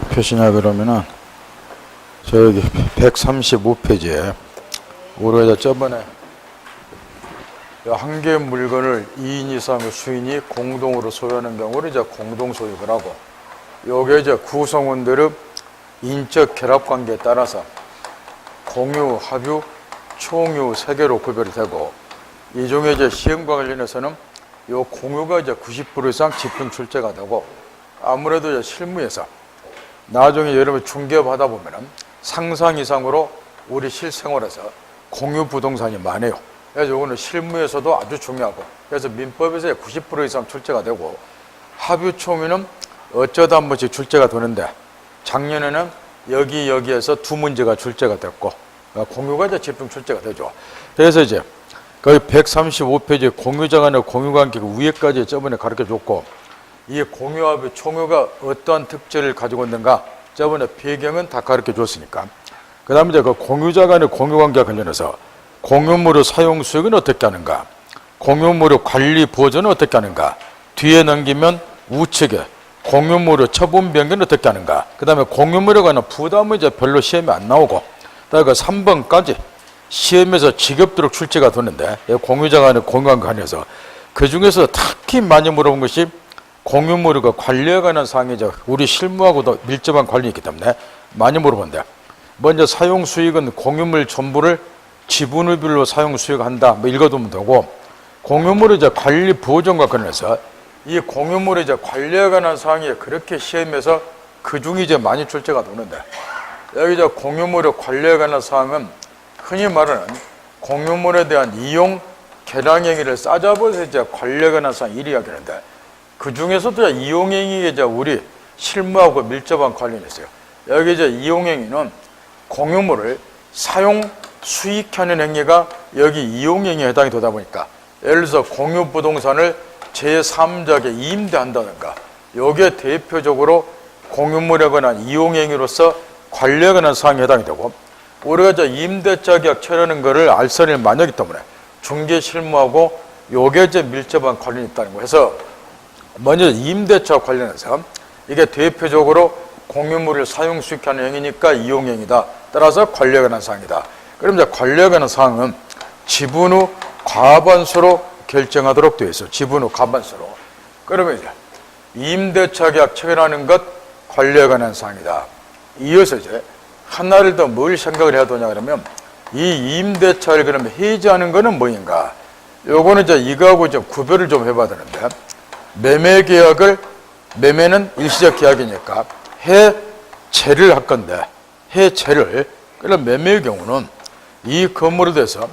표시냐 그러면은 저기 135페이지에 우리가 저번에 한 개의 물건을 2인 이상의 수인이 공동으로 소유하는 경우를 이제 공동소유를 하고, 요게 이제 구성원들의 인적 결합 관계에 따라서 공유, 합유, 총유 세 개로 구별이 되고, 이 중에 이제 시험과 관련해서는 요 공유가 이제 90% 이상 집중 출제가 되고, 아무래도 이제 실무에서 나중에 여러분 중개업하다 보면은 상상 이상으로 우리 실생활에서 공유 부동산이 많아요. 그래서 이거는 실무에서도 아주 중요하고, 그래서 민법에서 90% 이상 출제가 되고, 합유 총유는 어쩌다 한 번씩 출제가 되는데, 작년에는 여기에서 두 문제가 출제가 됐고, 공유가 이제 집중 출제가 되죠. 그래서 이제 거의 135페이지 공유자 간의 공유관계 위에까지 저번에 가르쳐 줬고, 이 공유합의 총유가 어떠한 특징을 가지고 있는가 저번에 배경은 다 가르쳐 줬으니까, 그 다음에 이제 그 공유자 간의 공유관계와 관련해서 공유물의 사용 수익은 어떻게 하는가, 공유물의 관리 보존은 어떻게 하는가, 뒤에 넘기면 우측에 공유물의 처분 변경은 어떻게 하는가, 그 다음에 공유물에 관한 부담은 이제 별로 시험에 안 나오고, 그다음에 3번까지 시험에서 지겹도록 출제가 되는데, 공유자 간의 공유관계에 관해서 그 중에서 특히 많이 물어본 것이 공유물의 관리에 관한 사항이죠. 우리 실무하고도 밀접한 관련이 있기 때문에 많이 물어본데, 먼저 사용 수익은 공유물 전부를 지분의별로 사용 수익한다, 뭐 읽어두면 되고, 공유물의 이제 관리 보존과 관련해서 이 공유물의 이제 관리에 관한 사항이 그렇게 시험에서 그중에 이제 많이 출제가 되는데, 여기 이제 공유물의 관리에 관한 사항은 흔히 말하는 공유물에 대한 이용 개량 행위를 싸잡아서 이제 관리에 관한 사항 1위 하겠는데, 그 중에서도 이용행위가 이제 우리 실무하고 밀접한 관련이 있어요. 여기 이제 이용행위는 공유물을 사용 수익하는 행위가 여기 이용행위에 해당이 되다 보니까, 예를 들어서 공유부동산을 제3자에게 임대한다든가, 여기에 대표적으로 공유물에 관한 이용행위로서 관리에 관한 사항에 해당이 되고, 우리가 이제 임대차 계약 처리하는 거를 알선을 많이 하기 때문에 중개 실무하고 요게 이제 밀접한 관련이 있다는 거 해서, 먼저 임대차 관련해서 이게 대표적으로 공유물을 사용 수익하는 행위니까 이용행위다. 따라서 관리에 관한 사항이다. 그럼 이제 관리에 관한 사항은 지분 후 과반수로 결정하도록 되어 있어요. 지분 후 과반수로. 그러면 이제 임대차 계약 체결하는 것 관리에 관한 사항이다. 이어서 이제 하나를 더 뭘 생각을 해야 되냐 그러면, 이 임대차를 그러면 해지하는 거는 뭐인가? 요거는 이제 이거하고 좀 구별을 좀 해봐야 되는데, 매매 계약을, 매매는 일시적 계약이니까 해체를 할 건데, 해체를, 그럼 매매의 경우는 이 건물에 대해서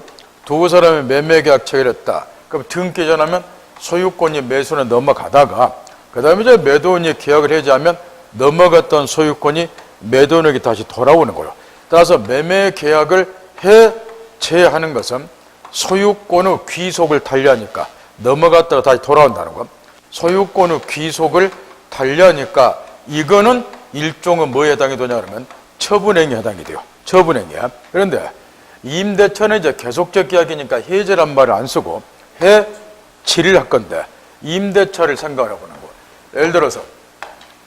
두 사람이 매매 계약 체결했다. 그럼 등기 전하면 소유권이 매수로 넘어가다가, 그 다음에 이제 매도인이 계약을 해지하면 넘어갔던 소유권이 매도인에게 다시 돌아오는 거예요. 따라서 매매 계약을 해체하는 것은 소유권의 귀속을 달리하니까 넘어갔다가 다시 돌아온다는 거. 소유권의 귀속을 달리하니까 이거는 일종의 뭐에 해당이 되냐 그러면 처분행위에 해당이 돼요. 처분행위야. 그런데 임대차는 이제 계속적 계약이니까 해제란 말을 안 쓰고 해지를 할 건데, 임대차를 생각을 해보는 거예요. 예를 들어서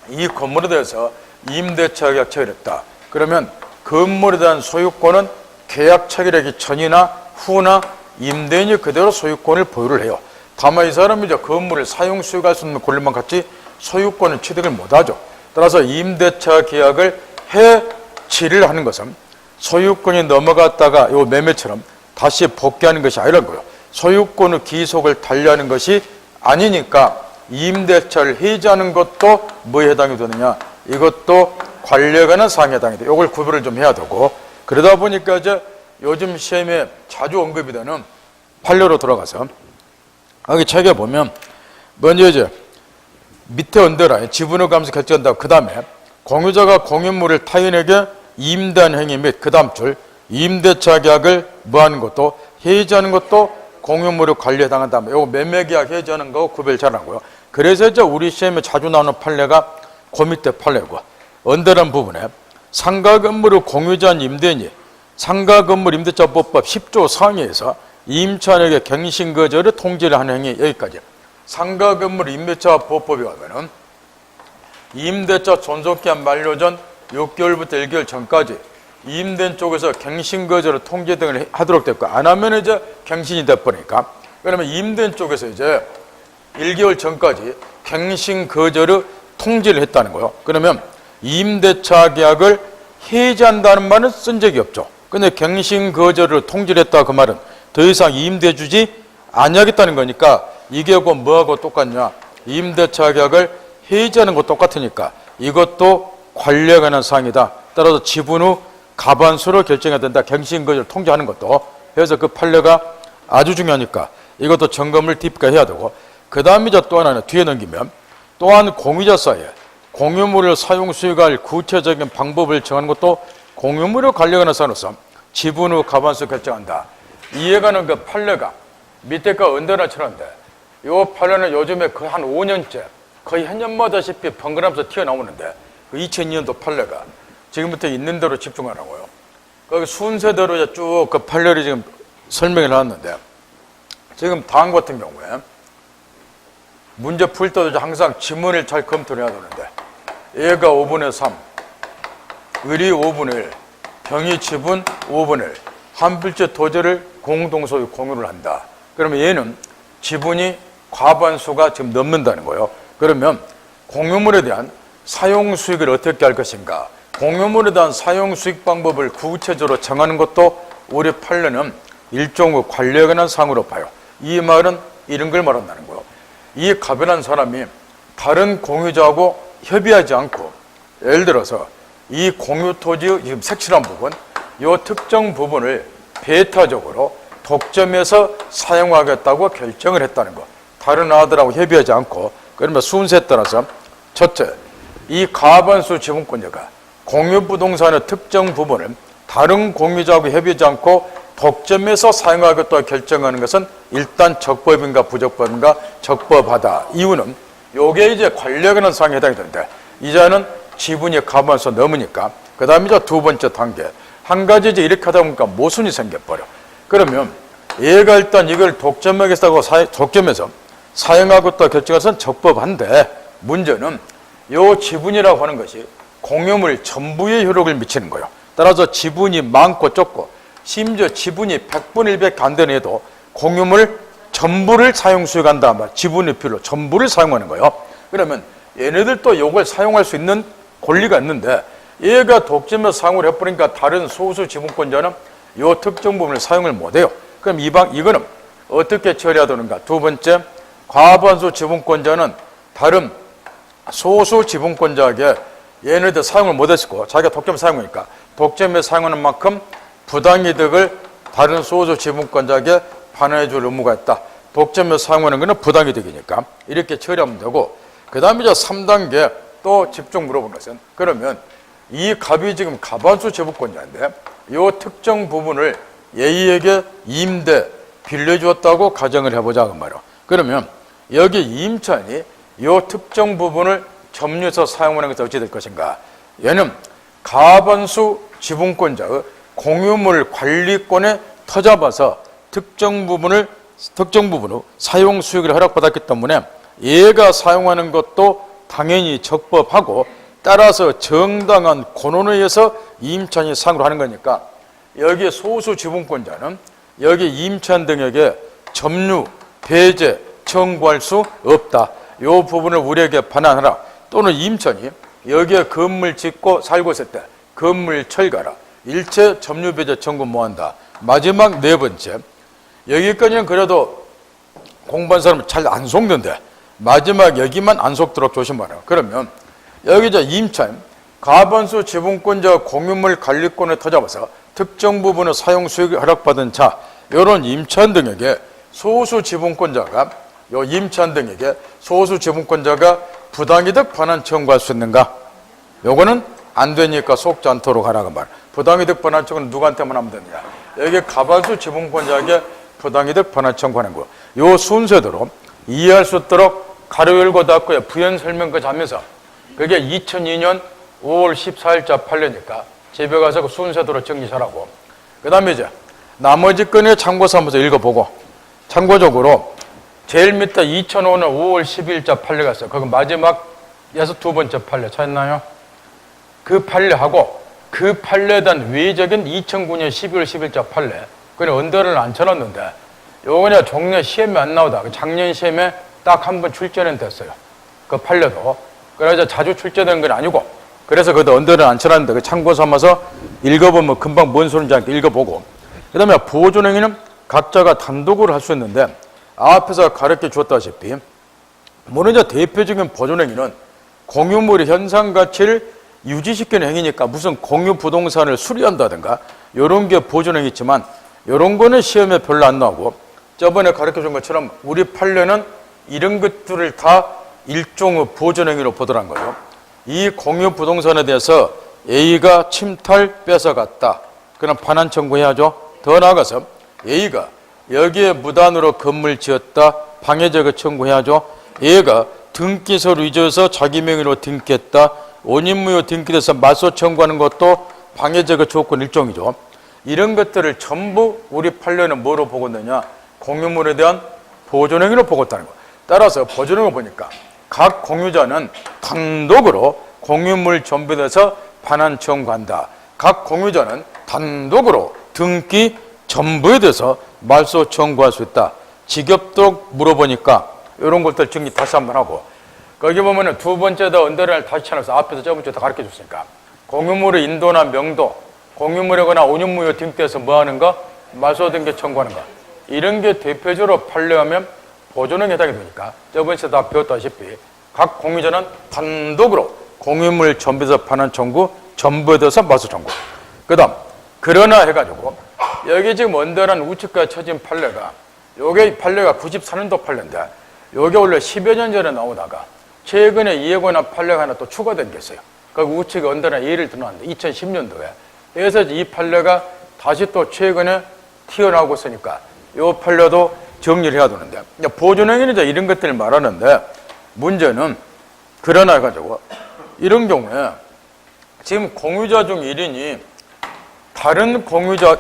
이 건물에 대해서 임대차 계약 체결했다. 그러면 건물에 대한 소유권은 계약 체결하기 전이나 후나 임대인이 그대로 소유권을 보유를 해요. 다만 이 사람이 이제 건물을 사용 수익할 수 있는 권리만 갖지 소유권을 취득을 못하죠. 따라서 임대차 계약을 해지를 하는 것은 소유권이 넘어갔다가 요 매매처럼 다시 복귀하는 것이 아니라는 거예요. 소유권의 귀속을 달리하는 것이 아니니까 임대차를 해지하는 것도 뭐에 해당이 되느냐? 이것도 관리에 관한 사항에 해당이 돼요. 이걸 구별을 좀 해야 되고, 그러다 보니까 이제 요즘 시험에 자주 언급이 되는 판례로 돌아가서 여기 책에 보면, 먼저 이제 밑에 언더라인 지분의 감소 결정한다고, 그 다음에 공유자가 공유물을 타인에게 임대한 행위 및 그 다음 줄 임대차 계약을 뭐하는 것도 해지하는 것도 공유물의 관리에 해당한다. 이거 매매계약 해지하는 거하고 구별 잘하고요. 그래서 이제 우리 시험에 자주 나오는 판례가 그 밑에 판례고, 언더라인 부분에 상가 건물의 공유자 임대인이 상가 건물 임대차법법 10조 상위에서 임차인에게 갱신거절을 통지를 하는 행위, 여기까지. 상가 건물 임대차 법법에 가면은 임대차 존속기한 만료 전 6개월부터 1개월 전까지 임대인 쪽에서 갱신거절을 통지 등을 하도록 됐고, 안 하면 이제 갱신이 돼버리니까, 그러면 임대인 쪽에서 이제 1개월 전까지 갱신거절을 통지를 했다는 거예요. 그러면 임대차 계약을 해지한다는 말은 쓴 적이 없죠. 근데 갱신거절을 통지를 했다, 그 말은 더 이상 임대주지 아니하겠다는 거니까, 이게 뭐하고 똑같냐? 임대차 계약을 해지하는 거 똑같으니까 이것도 관리에 관한 사항이다. 따라서 지분 후 과반수로 결정해야 된다. 갱신거절 통지하는 것도. 그래서 그 판례가 아주 중요하니까 이것도 점검을 딥게 해야 되고, 그 다음에 또 하나는 뒤에 넘기면, 또한 공유자 사이에 공유물을 사용 수익할 구체적인 방법을 정하는 것도 공유물을 관리하는 사람으로서 지분 후 과반수 결정한다. 이해가는 그 판례가 밑에 거 언더나 쳤는데, 이 판례는 요즘에 거의 한 5년째 거의 한 년마다시피 번갈아가면서 튀어나오는데, 그 2002년도 판례가 지금부터 있는 대로 집중하라고요. 거기 순서대로 이제 쭉 그 판례를 지금 설명을 해놨는데, 지금 다음 같은 경우에 문제 풀 때도 항상 지문을 잘 검토를 해야 되는데, 얘가 5분의 3, 을이 5분의 1, 병이 지분 5분의 1, 한 필지 토지를 공동소유 공유를 한다. 그러면 얘는 지분이 과반수가 지금 넘는다는 거예요. 그러면 공유물에 대한 사용 수익을 어떻게 할 것인가, 공유물에 대한 사용 수익 방법을 구체적으로 정하는 것도 우리 판례는 일종의 관리에 관한 사항으로 봐요. 이 말은 이런 걸 말한다는 거예요. 이 가변한 사람이 다른 공유자하고 협의하지 않고, 예를 들어서 이 공유 토지의 지금 색칠한 부분, 이 특정 부분을 배타적으로 독점해서 사용하겠다고 결정을 했다는 거. 다른 아들하고 협의하지 않고. 그러면 순서에 따라서 첫째, 이 과반수 지분권자가 공유 부동산의 특정 부분을 다른 공유자하고 협의하지 않고 독점해서 사용하겠다고 결정하는 것은 일단 적법인가 부적법인가? 적법하다. 이유는 요게 이제 관리에 관한 사항에 해당이 되는데, 이제는 지분이 과반수 넘으니까 그 다음에 이제 두 번째 단계, 한 가지 이제 이렇게 하다 보니까 모순이 생겨버려. 그러면 얘가 일단 이걸 독점하겠다고 독점해서 사용하겠다고 결정해서는 적법한데, 문제는 요 지분이라고 하는 것이 공유물 전부에 효력을 미치는 거예요. 따라서 지분이 많고 적고, 심지어 지분이 100분의 1밖에 안 되는 애도 공유물 전부를 사용 수익한다. 지분의 필요 전부를 사용하는 거예요. 그러면 얘네들도 이걸 사용할 수 있는 권리가 있는데, 얘가 독점해서 사용을 해버리니까 다른 소수 지분권자는 이 특정 부분을 사용을 못해요. 그럼 이거는 어떻게 처리해야 되는가? 두 번째, 과반수 지분권자는 다른 소수 지분권자에게 얘네들 사용을 못했고, 자기가 독점 사용하니까 독점에 사용하는 만큼 부당이득을 다른 소수 지분권자에게 반환해 줄 의무가 있다. 독점에 사용하는 것은 부당이득이니까 이렇게 처리하면 되고, 그 다음에 이제 3단계 또 집중 물어본 것은, 그러면 이 갑이 지금 과반수 지분권자인데 이 특정 부분을 A에게 임대 빌려주었다고 가정을 해보자 그 말이야. 그러면 여기 임차인이 이 특정 부분을 점유해서 사용하는 것이 어찌 될 것인가? 얘는 과반수 지분권자의 공유물 관리권에 터잡아서 특정 부분으로 사용 수익을 허락받았기 때문에 얘가 사용하는 것도 당연히 적법하고, 따라서 정당한 권한에 의해서 임차인이 사용을 하는 거니까, 여기 소수 지분권자는 여기 임차인 등에게 점유, 배제, 청구할 수 없다. 이 부분을 우리에게 반환하라. 또는 임차인이 여기에 건물 짓고 살고 있을 때 건물 철거라. 일체 점유, 배제, 청구 못한다. 마지막 네 번째, 여기까지는 그래도 공부한 사람은 잘 안 속는데 마지막 여기만 안 속도록 조심하라. 그러면 여기 이제 임차인, 과반수 지분권자 공유물 관리권을 터잡아서 특정 부분의 사용 수익을 허락받은 자, 이런 임차인 등에게 소수 지분권자가 부당이득 반환 청구할 수 있는가? 요거는 안 되니까 속지 않도록 하라고 말. 부당이득 반환 청구는 누구한테만 하면 되느냐? 여기 과반수 지분권자에게 부당이득 반환 청구하는 거. 요 순서대로 이해할 수 있도록 가로 열고 닫고요. 부연 설명까지 하면서, 그게 2002년 5월 14일자 판례니까 집에 가서 그 순서대로 정리 잘하고, 그 다음에 이제 나머지 건에 참고 삼아서 읽어보고, 참고적으로 제일 밑에 2005년 5월 10일자 판례가 있어요. 거기 마지막 여기서 두 번째 판례 찾았나요? 그 판례하고 그 판례에 대한 외적인 2009년 12월 10일자 판례, 그냥 언더를 안 쳐놨는데 요거냐 종래 시험에 안 나오다 작년 시험에 딱 한 번 출제는 됐어요. 그 판례도. 그래서 자주 출제되는 건 아니고, 그래서 그것도 언더를 안 쳐놨는데 그 참고 삼아서 읽어보면 금방 뭔 소리인지 알게 읽어보고, 그 다음에 보존행위는 각자가 단독으로 할 수 있는데 앞에서 가르쳐 주었다시피 먼저 대표적인 보존행위는 공유물의 현상 가치를 유지시키는 행위니까 무슨 공유 부동산을 수리한다든가 이런 게 보존행위지만 이런 거는 시험에 별로 안 나오고, 저번에 가르쳐 준 것처럼 우리 판례는 이런 것들을 다 일종의 보존행위로 보더란 거예요. 이 공유 부동산에 대해서 A가 침탈 뺏어갔다. 그럼 반환 청구해야죠. 더 나아가서 A가 여기에 무단으로 건물 지었다. 방해제거 청구해야죠. A가 등기소를 위조해서 자기 명의로 등기했다. 원인무효 등기돼서 맞소 청구하는 것도 방해제거 조건 일종이죠. 이런 것들을 전부 우리 판례는 뭐로 보고 있느냐? 공유물에 대한 보존행위로 보고 있다는 거. 따라서 보존행위를 보니까 각 공유자는 단독으로 공유물 전부돼서 반환 청구한다. 각 공유자는 단독으로 등기 전부에 대해서 말소 청구할 수 있다. 지겹도록 물어보니까 이런 것들 정리 다시 한번 하고, 거기 보면은 두 번째도 언더를 다시 찾아서 앞에서 저번 주에 다 가르쳐 줬으니까 공유물의 인도나 명도, 공유물이거나 원인무효 등기해서 뭐 하는 거? 말소 등기 청구하는 거. 이런 게 대표적으로 판례하면 보존행위에 해당이 되니까 저번 주에 다 배웠다시피 각 공유자는 단독으로 공유물 전부에서 반환 청구, 전부에 대해서 말소 청구. 그 다음 그러나 해가지고 여기 지금 언더란 우측까지 쳐진 판례가, 요게 판례가 94년도 판례인데 요게 원래 10여 년 전에 나오다가 최근에 이에 관한 판례가 하나 또 추가된 게 있어요. 그 우측에 언더란 예를 들어놨는데 2010년도에. 그래서 이 판례가 다시 또 최근에 튀어나오고 있으니까 이 판례도 정리를 해야 되는데, 보존행위는 이제 이런 것들을 말하는데 문제는 그러나 해가지고 이런 경우에 지금 공유자 중 1인이 다른 공유자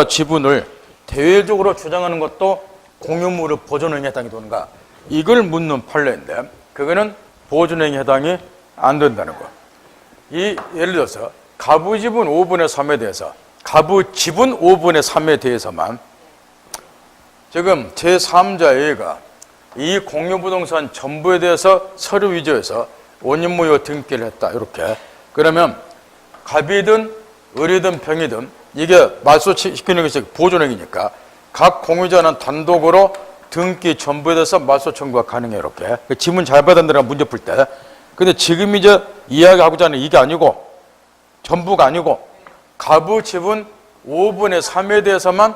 지분을 대외적으로 주장하는 것도 공유물의 보존행위에 해당이 되는가? 이걸 묻는 판례인데 그거는 보존행위에 해당이 안 된다는 거. 예를 들어서 가부 지분 5분의 3에 대해서, 가부 지분 5분의 3에 대해서만 지금 제3자 A가 이 공유부동산 전부에 대해서 서류 위조해서 원인무효 등기를 했다. 이렇게. 그러면 갑이든 을이든 병이든 이게 말소시키는 것이 보존행위니까 각 공유자는 단독으로 등기 전부에 대해서 말소 청구가 가능해요. 이렇게. 지문 잘 받았느라 문제 풀 때. 근데 지금 이제 이야기하고자 하는 이게 아니고, 전부가 아니고 가부 지분 5분의 3에 대해서만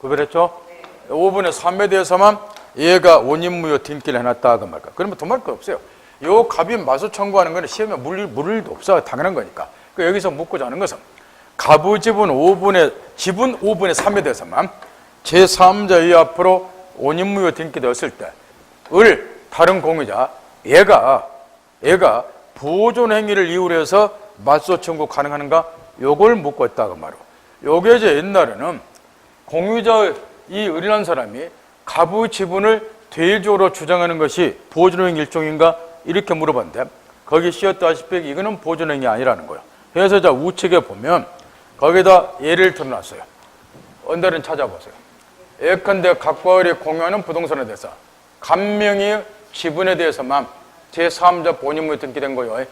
구별했죠? 5분의 3에 대해서만 얘가 원인무효 등기를 해놨다 그 말까? 그러면 더 말 거 없어요. 요 갑이 말소 청구하는 거는 시험에 물을 일도 없어. 당연한 거니까. 여기서 묻고자 하는 것은 가부 지분 5분의 3에 대해서만 제3자의 앞으로 원인무효 등기되었을 때 다른 공유자 얘가 보존행위를 이유로 해서 말소 청구 가능한가? 요걸 묻고 있다 그 말이에요. 요게 이제 옛날에는 공유자 이 을이라는 사람이 가부 지분을 대외적으로 주장하는 것이 보존행위 일종인가? 이렇게 물어봤는데 거기 씌었다시피 이거는 보존행위 아니라는 거예요. 그래서 자 우측에 보면 거기다 예를 들어놨어요. 언더는 찾아보세요. 예컨대 각과 을이 공유하는 부동산에 대해서 갑명의 지분에 대해서만 제3자 본인무효 등기된 거예요.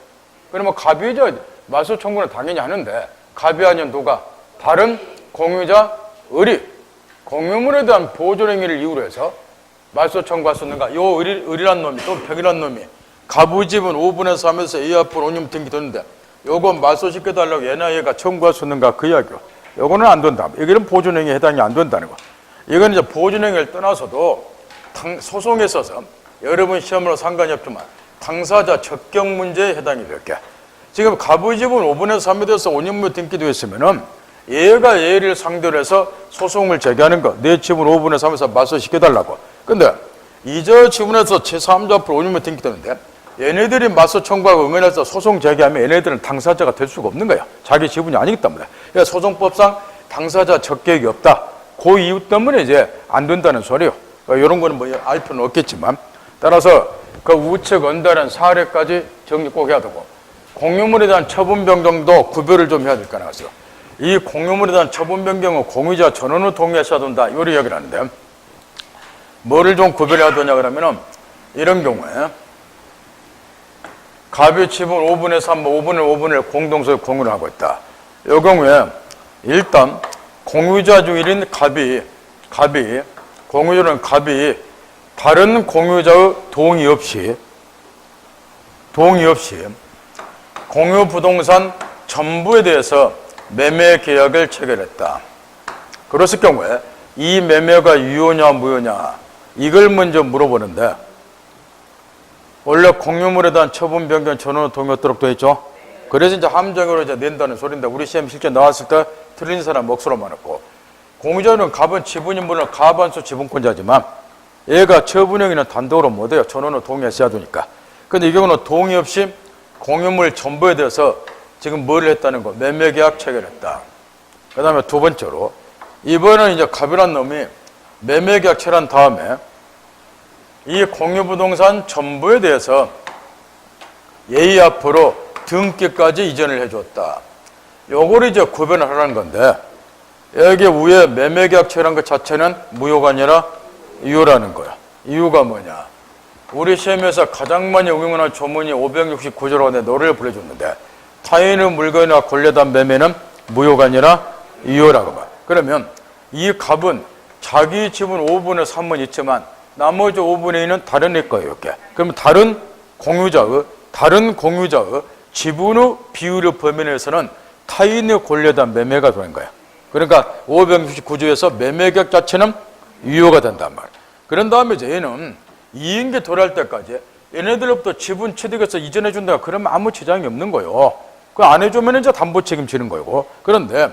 그러면 갑이죠. 말소 청구는 당연히 하는데 갑이 아니면 누가? 다른 공유자 을이 공유물에 대한 보존행위를 이유로 해서 말소 청구할 수 있는가? 요 을이란 놈이 또 병이란 놈이 가부 지분 5분의 3에서 A 앞으로 원인무효 등기됐는데 요거 말소시켜달라고 얘나 얘가 청구할 수 있는가? 그 이야기요. 요거는 안 된다. 여기는 보존행위에 해당이 안 된다는 거. 이건 이제 보존행위를 떠나서도 소송에 있어서 여러분 시험으로 상관이 없지만 당사자 적격 문제에 해당이 될 게, 지금 가부 지분 5분의 3에 대해서 원인무효 등기되어 있으면은 얘가 얘를 상대로 해서 소송을 제기하는 거, 내 지분 5분의 3에서 말소시켜달라고. 근데 이저 지분에서 제3자 앞으로 원인무효 등기되는데 얘네들이 말소 청구하고 응원해서 소송 제기하면 얘네들은 당사자가 될 수가 없는 거야. 자기 지분이 아니기 때문에. 그러니까 소송법상 당사자 적격이 없다. 그 이유 때문에 이제 안 된다는 소리요. 이런 거는 뭐 알 필요는 없겠지만, 따라서 그 우측 언더는 사례까지 정리 꼭 해야 되고, 공유물에 대한 처분 변경도 구별을 좀 해야 될 거 나왔어요. 이 공유물에 대한 처분 변경은 공유자 전원을 동의하셔야 된다. 요리 이야기를 하는데, 뭐를 좀 구별해야 되냐 그러면은, 이런 경우에 갑이 지분 5분의 3, 5분의 1 공동소유 공유를 하고 있다. 이 경우에 일단 공유자 중 1인 공유자는 갑이 다른 공유자의 동의 없이 공유 부동산 전부에 대해서 매매 계약을 체결했다. 그랬을 경우에 이 매매가 유효냐 무효냐 이걸 먼저 물어보는데, 원래 공유물에 대한 처분 변경 전원 동의하도록 되어 있죠. 그래서 이제 함정으로 이제 낸다는 소리인데, 우리 시험 실제 나왔을 때 틀린 사람 목소리 많았고, 공유자는 갑은 지분인분을 가반수 지분권자지만 얘가 처분행위는 단독으로 못해요. 전원을 동의했어야 되니까. 근데 이 경우는 동의 없이 공유물 전부에 대해서 지금 뭘 했다는 거, 매매계약 체결했다. 그 다음에 두 번째로, 이번에는 이제 갑이란 놈이 매매계약 체결한 다음에 이 공유부동산 전부에 대해서 예의 앞으로 등기까지 이전을 해줬다. 요거를 이제 구별을 하라는 건데, 여기 위에 매매계약 체결한 것 자체는 무효가 아니라 유효라는 거야. 이유가 뭐냐? 우리 시험에서 가장 많이 응용하는 조문이 569조라고 내 노래를 불러줬는데, 타인의 물건이나 권리단 매매는 무효가 아니라 유효라고 봐. 그러면 이 갑은 자기 지분 5분의 3은 있지만 나머지 5분의 2는 다른 애 거예요. 이렇게. 그러면 다른 공유자의 지분의 비율의 범위 내에서는 타인의 권리단 매매가 되는 거야. 그러니까 569조에서 매매계약 자체는 유효가 된단 말이야. 그런 다음에 이제 얘는 이인계 도래할 때까지 얘네들로부터 지분 취득해서 이전해 준다. 그러면 아무 지장이 없는 거예요. 그 안 해주면 이제 담보 책임지는 거고. 그런데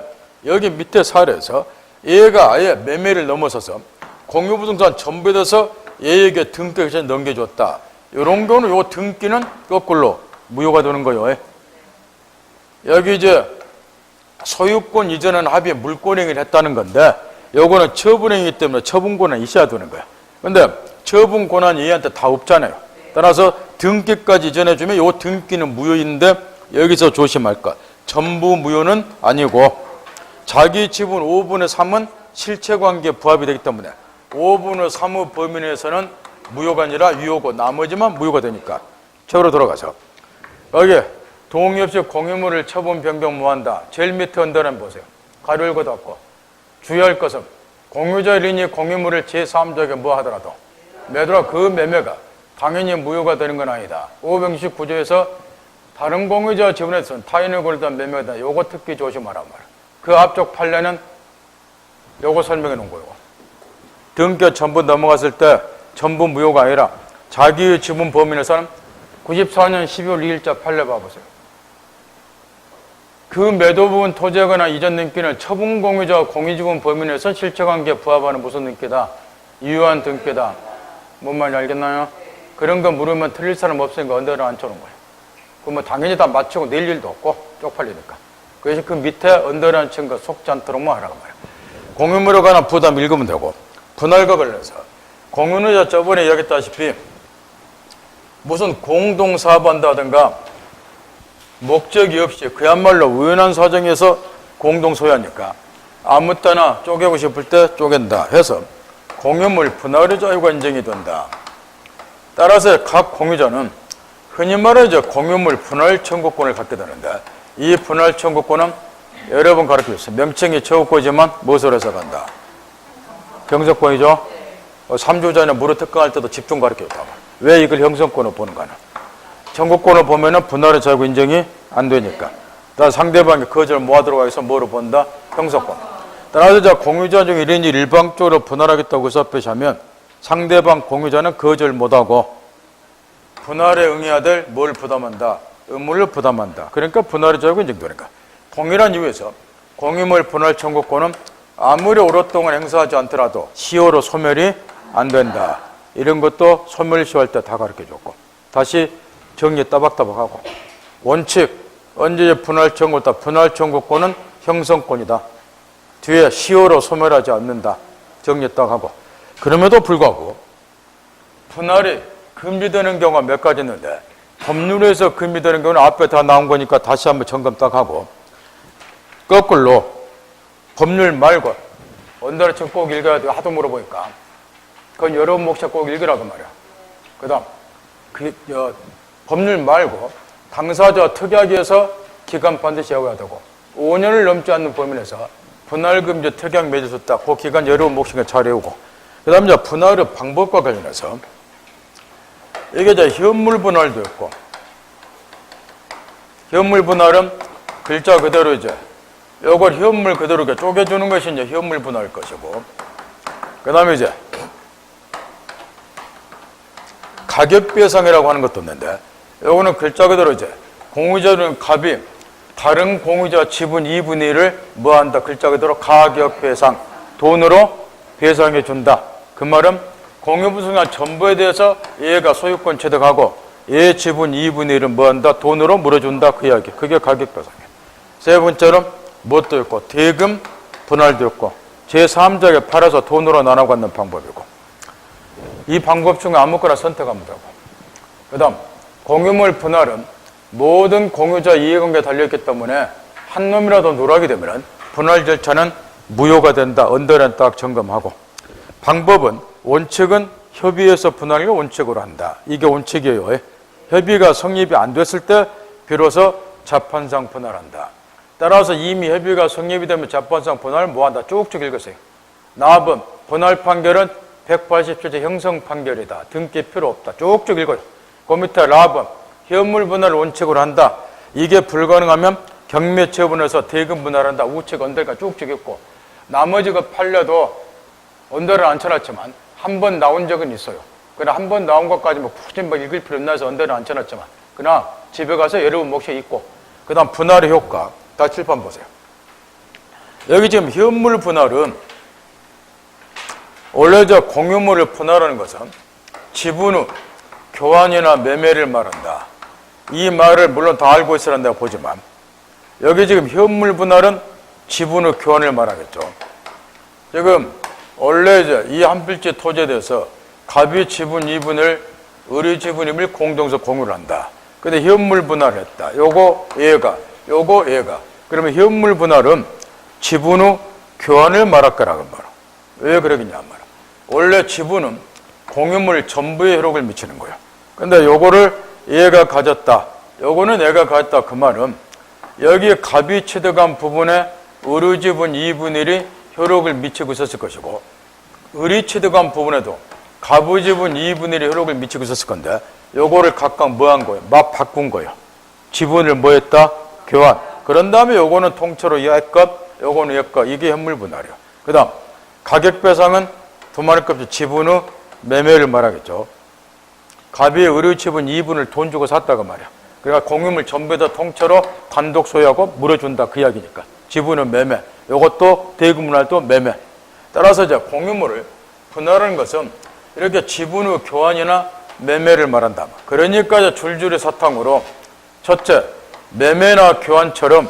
여기 밑에 사례에서 얘가 아예 매매를 넘어서서 공유부동산 전부에 대해서 얘에게 등기를 넘겨줬다. 이런 경우는 요 등기는 거꾸로 무효가 되는 거예요. 여기 이제 소유권 이전은 합의에 물권행위를 했다는 건데, 요거는 처분행위이기 때문에 처분권은 있어야 되는 거야. 근데 처분권한이 얘한테 다 없잖아요. 따라서 등기까지 이전해주면 요 등기는 무효인데, 여기서 조심할 것. 전부 무효는 아니고, 자기 지분 5분의 3은 실체관계에 부합이 되기 때문에 5분의 3의 범위 내에서는 무효가 아니라 유효고, 나머지만 무효가 되니까. 책으로 들어가서 여기 동의 없이 공유물을 처분 변경 무한다. 제일 밑에 언더는 보세요. 가로를 걷었고, 주의할 것은 공유자 1인이 공유물을 제3자에게 뭐 하더라도 매도라 그 매매가 당연히 무효가 되는 건 아니다. 569조에서 다른 공유자 지분에서는 타인의 권리단 매매다. 요거 특히 조심하란 말이야. 그 앞쪽 판례는 요거 설명해 놓은 거예요. 등기 전부 넘어갔을 때 전부 무효가 아니라 자기의 지분 범위 내에서는 94년 12월 2일자 판례 봐보세요. 그 매도 부분 토지하거나 이전 등기는 처분 공유자와 공유지분 범위 내에서 실체관계에 부합하는 무슨 등기다? 유효한 등기다. 뭔 말인지 알겠나요? 그런 거 물으면 틀릴 사람 없으니까 언더를 앉혀놓은 거예요. 그럼 당연히 다 맞추고 낼 일도 없고 쪽팔리니까. 그래서 그 밑에 언더를 앉힌 거 속지 않도록만 하라고 말이에요. 공유물에 관한 부담 읽으면 되고, 분할과 관련해서 공유자 저번에 이야기했다시피 무슨 공동사업한다든가 목적이 없이 그야말로 우연한 사정에서 공동소유하니까 아무 때나 쪼개고 싶을 때 쪼갠다 해서 공유물 분할의 자유가 인정이 된다. 따라서 각 공유자는 흔히 말하죠, 공유물 분할 청구권을 갖게 되는데, 이 분할 청구권은 여러 번 가르쳐줬어요. 명칭이 청구권이지만 무엇을 해석한다? 경서권이죠. 3주 전에 무료 특강할 때도 집중 가르쳐줬다. 왜 이걸 형성권으로 보는가는? 청구권을 보면은 분할의 자유 인정이 안 되니까. 따라서 상대방이 거절 모아들어가 해서 뭐로 본다? 형성권. 따라서 공유자 중 1인이 일방적으로 분할하겠다고 의사표시하면 상대방 공유자는 거절 못하고 분할에 응해야 될 뭘 부담한다? 의무를 부담한다. 그러니까 분할의 자유가 인정되니까. 동일한 이유에서 공유물 분할 청구권은 아무리 오랫동안 행사하지 않더라도 시효로 소멸이 안 된다. 이런 것도 소멸시효할 때 다 가르쳐줬고, 다시 정리 따박따박하고, 원칙 언제 분할 청구다. 분할 청구권은 형성권이다. 뒤에 시효로 소멸하지 않는다. 정리 딱 하고, 그럼에도 불구하고 분할이 금지되는 경우가 몇 가지 있는데, 법률에서 금지되는 경우는 앞에 다 나온 거니까 다시 한번 점검 딱 하고, 거꾸로 법률 말고 언더를 지금 꼭 읽어야 돼. 하도 물어보니까 그건 여러분 몫이 꼭 읽으라고 말이야. 그 다음 법률 말고 당사자 특약에서 기간 반드시 외워야 되고, 5년을 넘지 않는 범위에서 분할금지 특약 맺어줬다. 그 기간 여러분 몫이 잘 외우고, 그 다음 이제 분할의 방법과 관련해서 이게 이제 현물 분할도 있고, 현물 분할은 글자 그대로 이제 요걸 현물 그대로 이렇게 쪼개주는 것이 이제 현물 분할일 것이고, 그 다음에 이제 가격 배상이라고 하는 것도 있는데, 요거는 글자 그대로 이제 공유자는 갑이 다른 공유자 지분 2분의 1을 뭐 한다? 글자 그대로 가격 배상, 돈으로 배상해 준다. 그 말은 공유분수나 전부에 대해서 얘가 소유권 취득하고 얘 지분 2분의 1은 뭐 한다? 돈으로 물어준다. 그 이야기. 그게 가격 배상이에요. 세 번째로 뭣도 있고, 대금 분할도 있고, 제3자에게 팔아서 돈으로 나눠 갖는 방법이고, 이 방법 중에 아무거나 선택하면 되고, 그 다음 공유물 분할은 모든 공유자 이해관계에 달려있기 때문에 한 놈이라도 누락이 되면 분할 절차는 무효가 된다. 언더는 딱 점검하고, 방법은 원칙은 협의해서 분할을 원칙으로 한다. 이게 원칙이에요. 협의가 성립이 안 됐을 때 비로소 재판상 분할한다. 따라서 이미 협의가 성립이 되면 재판상 분할을 뭐한다? 쭉쭉 읽으세요. 납은 분할 판결은 187조 형성 판결이다. 등기 필요 없다. 쭉쭉 읽어요. 그 밑에 납은 현물 분할을 원칙으로 한다. 이게 불가능하면 경매 처분에서 대금 분할한다. 우측 언더가 쭉쭉 읽고, 나머지가 팔려도 언더를 안 쳐놨지만 한 번 나온 적은 있어요. 그러나 한 번 나온 것까지 뭐 굳이 막 읽을 필요 없나 해서 언더를 안 쳐놨지만, 그러나 집에 가서 여러분 몫이 있고, 그 다음 분할의 효과. 다 칠판 보세요. 여기 지금 현물 분할은 원래 저 공유물을 분할하는 것은 지분 후 교환이나 매매를 말한다. 이 말을 물론 다 알고 있으란 내가 보지만, 여기 지금 현물 분할은 지분 후 교환을 말하겠죠. 지금 원래 이제 이 한 필지 토지에 대해서 갑이 지분 2분을 의리 지분 1을 공동서 공유를 한다. 근데 현물 분할을 했다. 요거 얘가, 요거 얘가. 그러면 현물 분할은 지분 후 교환을 말할 거라고 말아. 왜 그러겠냐 말아. 원래 지분은 공유물 전부에 효력을 미치는 거야. 근데 요거를 얘가 가졌다. 요거는 얘가 가졌다. 그 말은 여기에 갑이 취득한 부분에 의리 지분 2분의 1이 효력을 미치고 있었을 것이고, 의리 취득한 부분에도 갑의 지분 2분의 1이 효력을 미치고 있었을 건데, 요거를 각각 뭐 한 거예요? 막 바꾼 거예요. 지분을 뭐 했다? 교환. 그런 다음에 요거는 통째로 얘 것, 요거는 얘 것. 이게 현물 분할이에요. 그 다음 가격 배상은 두 마리값이 지분 후 매매를 말하겠죠. 갑이 의류 지분 2분을 돈 주고 샀다고 말이야. 그러니까 공유물 전부 다 통째로 단독 소유하고 물어준다. 그 이야기니까. 지분 후 매매. 요것도 대금 분할도 매매. 따라서 이제 공유물을 분할하는 것은 이렇게 지분 후 교환이나 매매를 말한다. 그러니까 줄줄이 사탕으로, 첫째, 매매나 교환처럼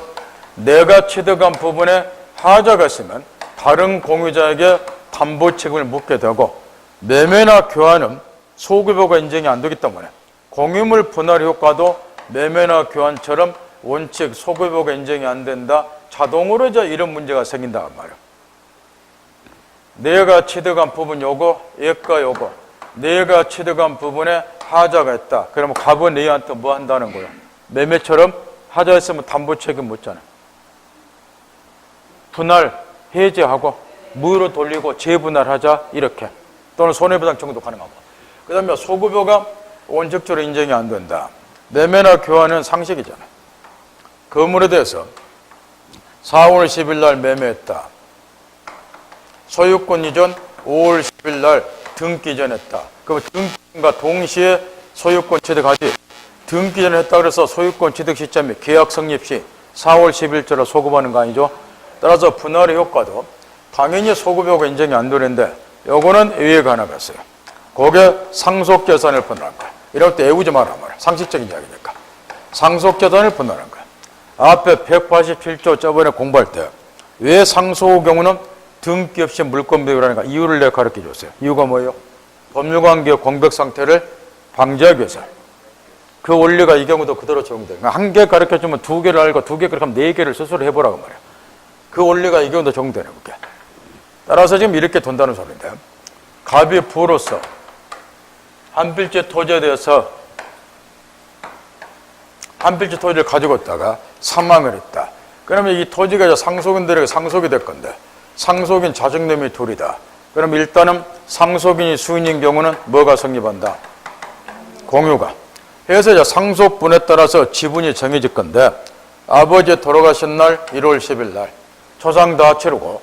내가 취득한 부분에 하자가 있으면 다른 공유자에게 담보 책임을 묻게 되고, 매매나 교환은 소급여가 인정이 안 되기 때문에 공유물 분할 효과도 매매나 교환처럼 원칙 소급여가 인정이 안 된다. 자동으로 이제 이런 문제가 생긴다 말이야. 내가 취득한 부분 요거, 얘가 요거. 내가 취득한 부분에 하자가 있다. 그러면 갑은 너희한테 뭐 한다는 거예요? 매매처럼 하자 있으면 담보 책임 묻잖아요. 분할 해제하고 무효로 돌리고 재분할하자 이렇게. 또는 손해배상 청구도 가능하고. 그 다음에 소급여가 원칙적으로 인정이 안 된다. 매매나 교환은 상식이잖아요. 건물에 대해서 4월 10일 날 매매했다. 소유권 이전 5월 10일 날 등기 이전했다. 그럼 등기과 동시에 소유권 취득하지. 등기 이전을 했다 그래서 소유권 취득 시점이 계약 성립 시 4월 10일자로 소급하는 거 아니죠? 따라서 분할의 효과도 당연히 소급효가 인정이 안 되는데, 요거는 예외가 하나가 있어요. 그게 상속재산을 분할한 거야. 이럴 때 애우지 마라 말이야. 상식적인 이야기니까. 상속재산을 분할한 거야. 앞에 187조 저번에 공부할 때 왜 상속의 경우는 등기 없이 물권 배분하는가 이유를 내가 가르쳐 줬어요. 이유가 뭐예요? 법률관계 공백 상태를 방지하기 위해서. 그 원리가 이 경우도 그대로 적용돼요. 한 개 가르쳐주면 두 개를 알고 두 개 가르쳐주면 네 개를 스스로 해보라고 말이에요. 그 원리가 이 경우도 적용되는 거게. 따라서 지금 이렇게 돈다는 소리인데, 갑이 부로서 한 필지 토지에 대해서 한 필지 토지를 가지고 있다가 사망을 했다. 그러면 이 토지가 이제 상속인들에게 상속이 될 건데, 상속인 자식놈이 둘이다. 그럼 일단은 상속인이 수인인 경우는 뭐가 성립한다? 공유가. 해서 이제 상속분에 따라서 지분이 정해질 건데, 아버지 돌아가신 날 1월 10일 날 초상 다 치르고,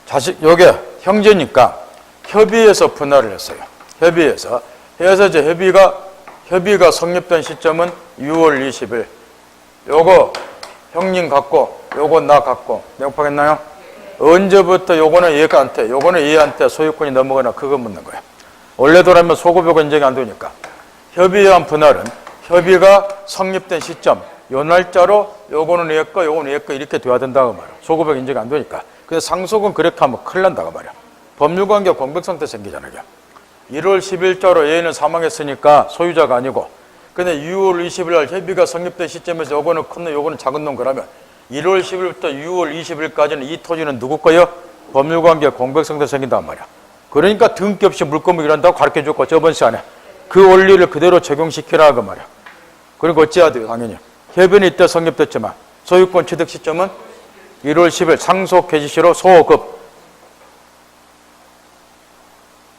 자식, 요게 형제니까 협의해서 분할을 했어요. 협의해서. 해서 이제 협의가 성립된 시점은 6월 20일. 요거 형님 갖고, 요거 나 갖고. 명확하겠나요? 언제부터 요거는 얘한테, 요거는 얘한테 소유권이 넘어가나 그거 묻는 거예요. 원래대로라면 소급요가 인정이 안 되니까. 협의한 분할은 협의가 성립된 시점, 요 날짜로 요거는 얘 거, 요거는 얘 거 이렇게 돼야 된다고 말이야. 소급요가 인정이 안 되니까. 근데 상속은 그렇게 하면 큰일 난다고 말이야. 법률관계 공백상태 생기잖아요. 1월 10일자로 얘는 사망했으니까 소유자가 아니고, 근데 6월 20일 날 협의가 성립된 시점에서 요거는 큰 놈, 요거는 작은 놈 그러면 1월 10일부터 6월 20일까지는 이 토지는 누구 거예요? 법률관계 공백상태 생긴단 말이야. 그러니까 등기 없이 물건을 일한다고 가르쳐줬고 저번 시간에 그 원리를 그대로 적용시키라 그 말이야. 그리고 어찌해야 돼요? 당연히 협의는 이때 성립됐지만 소유권 취득 시점은 1월 10일 상속 개시 시로 소급.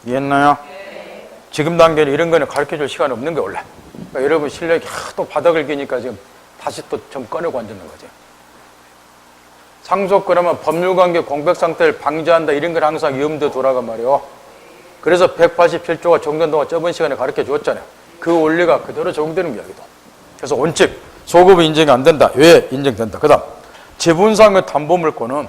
이해했나요? 네. 지금 단계는 이런 거는 가르쳐줄 시간이 없는 게 원래. 그러니까 여러분 실력이 하도 바닥을 기니까 지금 다시 또 좀 꺼내고 앉는 거죠. 상속 그러면 법률관계 공백상태를 방지한다 이런 걸 항상 염두에 두라고 말이에요. 그래서 187조가 적용된 동안 저번 시간에 가르쳐 주었잖아요. 그 원리가 그대로 적용되는 거야. 여기도. 그래서 원칙 소급은 인정이 안 된다. 왜 인정된다? 그 다음 지분상의 담보물권은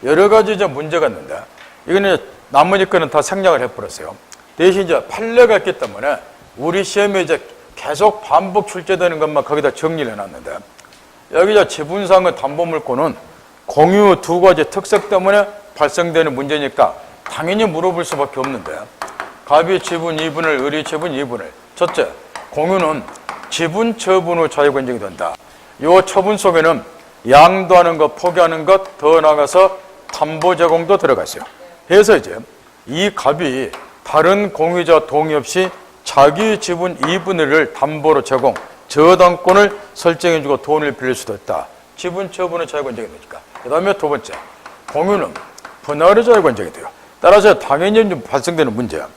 여러 가지 이제 문제가 있는데 이거는 나머지 거는 다 생략을 해버렸어요. 대신 이제 판례가 있기 때문에 우리 시험에 이제 계속 반복 출제되는 것만 거기다 정리를 해놨는데 여기 이제 지분상의 담보물권은 공유 두 가지 특색 때문에 발생되는 문제니까 당연히 물어볼 수밖에 없는데 갑이 지분 2분을, 을이 지분 2분을. 첫째, 공유는 지분 처분 후 자유가 인정이 된다. 이 처분 속에는 양도하는 것, 포기하는 것, 더 나아가서 담보 제공도 들어가 있어요. 그래서 이제 이 갑이 다른 공유자 동의 없이 자기 지분 2분의 1을 담보로 제공, 저당권을 설정해주고 돈을 빌릴 수도 있다. 지분 처분의 자유가 인정이 되니까. 그 다음에 두 번째, 공유는 분할의 자유가 인정이 돼요. 따라서 당연히 발생되는 문제야.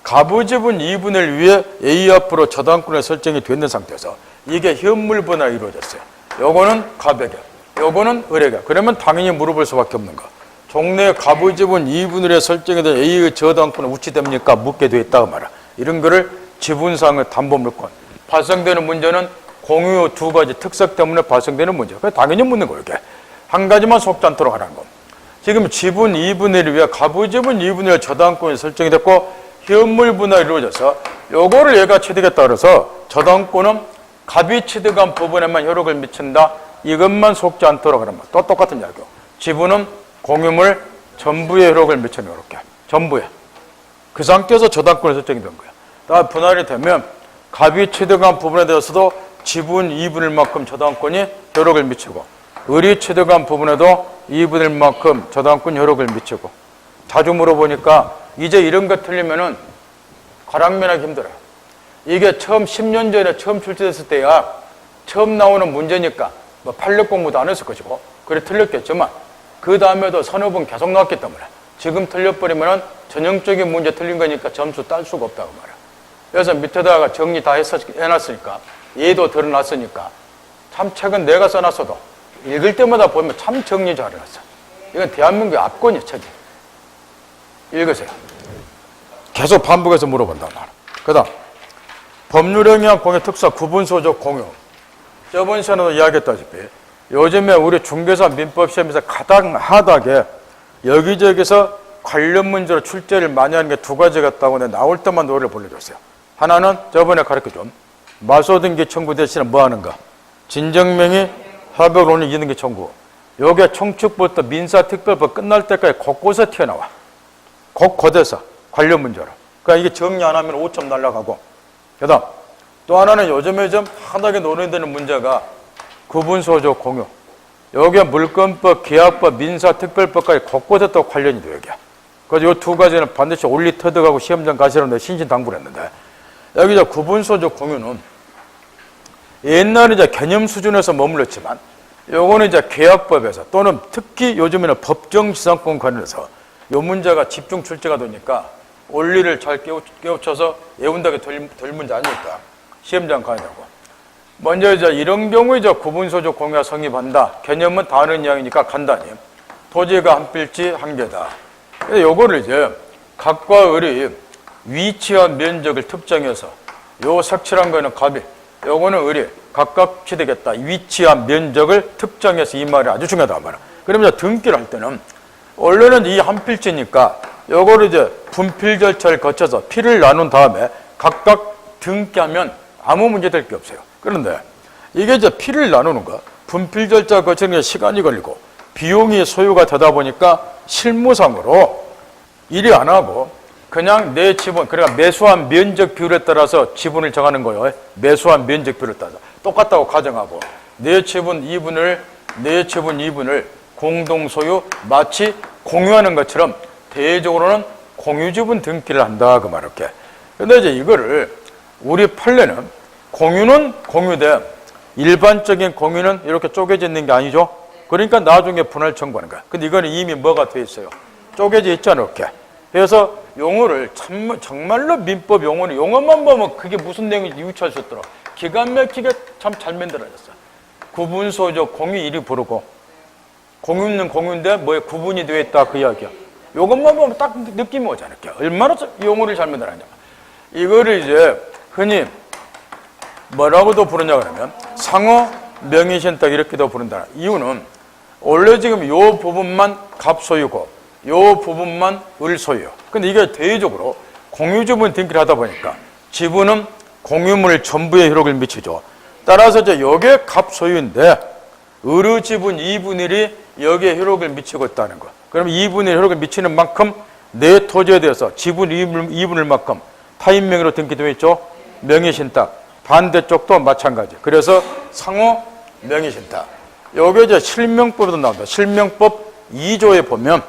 갑의 지분 2분의 1 위에 A 앞으로 저당권을 설정이 되는 상태에서 이게 현물 분할이 이루어졌어요. 요거는 갑에게, 요거는 을에게. 그러면 당연히 물어볼 수밖에 없는 거. 종래 갑의 지분 2분의 1에 설정이 된 A의 저당권은 우치됩니까? 묻게 되어 있다고 말이야. 이런 거를 지분상의 담보물권. 발생되는 문제는 공유 두 가지 특색 때문에 발생되는 문제. 그래서 당연히 묻는 거예요. 이렇게. 한 가지만 속지 않도록 하라는 거. 지금 지분 2분의 1 위에 갑의 지분 2분의 1 저당권이 설정이 됐고 현물 분할이 이루어져서 요거를 얘가 취득했다 그래서 저당권은 갑이 취득한 부분에만 효력을 미친다. 이것만 속지 않도록 하는 거. 또 똑같은 이야기고. 지분은 공유물 전부에 효력을 미치는 이렇게. 전부에. 그 상태에서 저당권이 설정이 된 거야. 다 분할이 되면 갑이 취득한 부분에 대해서도 지분 2분의 1만큼 저당권이 효력을 미치고 을이 취득한 부분에도 2분의 1만큼 저당권 효력을 미치고 자주 물어보니까 이제 이런 거 틀리면은 가랑면하기 힘들어요. 이게 처음 10년 전에 처음 출제됐을 때야 처음 나오는 문제니까 뭐 판례 공부도 안 했을 것이고 그래 틀렸겠지만 그 다음에도 서너 번 계속 나왔기 때문에 지금 틀려버리면은 전형적인 문제 틀린 거니까 점수 딸 수가 없다고 말이야. 그래서 밑에다가 정리 다 해놨으니까 얘도 드러났으니까 참 책은 내가 써놨어도 읽을 때마다 보면 참 정리 잘 해놨어. 이건 대한민국의 압권이야, 책이. 읽으세요. 계속 반복해서 물어본단 말이야. 그 다음 법률에 의한 공유 특사 구분소적 공유. 저번 시간에도 이야기했다시피 요즘에 우리 중개사 민법 시험에서 가장 하다게 여기저기서 관련 문제로 출제를 많이 하는 게 두 가지가 있다고 내가 나올 때만 노래를 불러줬어요. 하나는 저번에 가르쳐준 마소등기 청구 대신에 뭐 하는가? 진정명의 합의론이 이등기 청구. 요게 총칙부터 민사특별법 끝날 때까지 곳곳에 튀어나와. 곳곳에서 관련 문제로. 그러니까 이게 정리 안 하면 5점 날라가고. 그 다음 또 하나는 요즘에 좀 환하게 논의되는 문제가 구분소조 공유. 여기에 물권법, 계약법, 민사특별법까지 곳곳에 또 관련이 돼요. 그래서 이 두 가지는 반드시 올리 터득하고 시험장 가시라고 내가 신신당부를 했는데, 여기 이제 구분소조 공유는 옛날에 이제 개념 수준에서 머물렀지만, 요거는 이제 계약법에서 또는 특히 요즘에는 법정지상권 관련해서 요 문제가 집중 출제가 되니까 원리를 잘 깨우쳐서 예운다게 될 문제 아닙니까? 시험장 가야 되고. 먼저 이제 이런 경우에 이제 구분소조 공유가 성립한다. 개념은 다른 이야기니까 간단히. 토지가 한 필지 한 개다. 그래서 요거를 이제 각과 을이 위치와 면적을 특정해서 요 색칠한 거는 갑이, 요거는 을이 각각 취되겠다. 위치와 면적을 특정해서 이 말이 아주 중요하다 말이야. 그러면 이제 등기를 할 때는 원래는 이 한 필지니까 요거를 이제 분필 절차를 거쳐서 필을 나눈 다음에 각각 등기하면 아무 문제 될 게 없어요. 그런데 이게 이제 필을 나누는 거, 분필 절차 거치는 게 시간이 걸리고 비용이 소요가 되다 보니까 실무상으로 일이 안 하고 그냥 내 지분, 그러니까 매수한 면적 비율에 따라서 지분을 정하는 거예요. 매수한 면적 비율에 따라서. 똑같다고 가정하고 내 지분 2분을 공동 소유 마치 공유하는 것처럼 대외적으로는 공유지분 등기를 한다 그 말 이렇게. 근데 이제 이거를 우리 판례는 공유는 공유돼 일반적인 공유는 이렇게 쪼개져 있는 게 아니죠. 그러니까 나중에 분할 청구하는 거야. 근데 이거는 이미 뭐가 돼 있어요? 쪼개져 있잖아 이렇게. 그래서 용어를 정말로 민법 용어만 보면 그게 무슨 내용인지 유추할 수 있더라. 기가 막히게 참 잘 만들어졌어. 구분소조 공유 일이 부르고 공유는 공유인데 뭐에 구분이 되어 있다 그 이야기야. 요것만 보면 딱 느낌이 오지 않을까. 얼마나 용어를 잘 만들었냐. 이거를 이제 흔히 뭐라고도 부르냐 그러면 상호 명의신탁 이렇게도 부른다. 이유는 원래 지금 요 부분만 갑소유고 요 부분만 을소유. 근데 이게 대외적으로 공유지분 등기를 하다 보니까 지분은 공유물 전부에 효력을 미치죠. 따라서 이제 여기에 갑소유인데 을의 지분 2분의 1이 여기에 효력을 미치고 있다는 거. 그럼 2분의 1 효력을 미치는 만큼 내 토지에 대해서 지분 2분의 만큼 타인 명의로 등기되어 있죠. 명의신탁. 반대쪽도 마찬가지. 그래서 상호 명의신탁. 여기 이제 실명법에도 나온다. 실명법 2조에 보면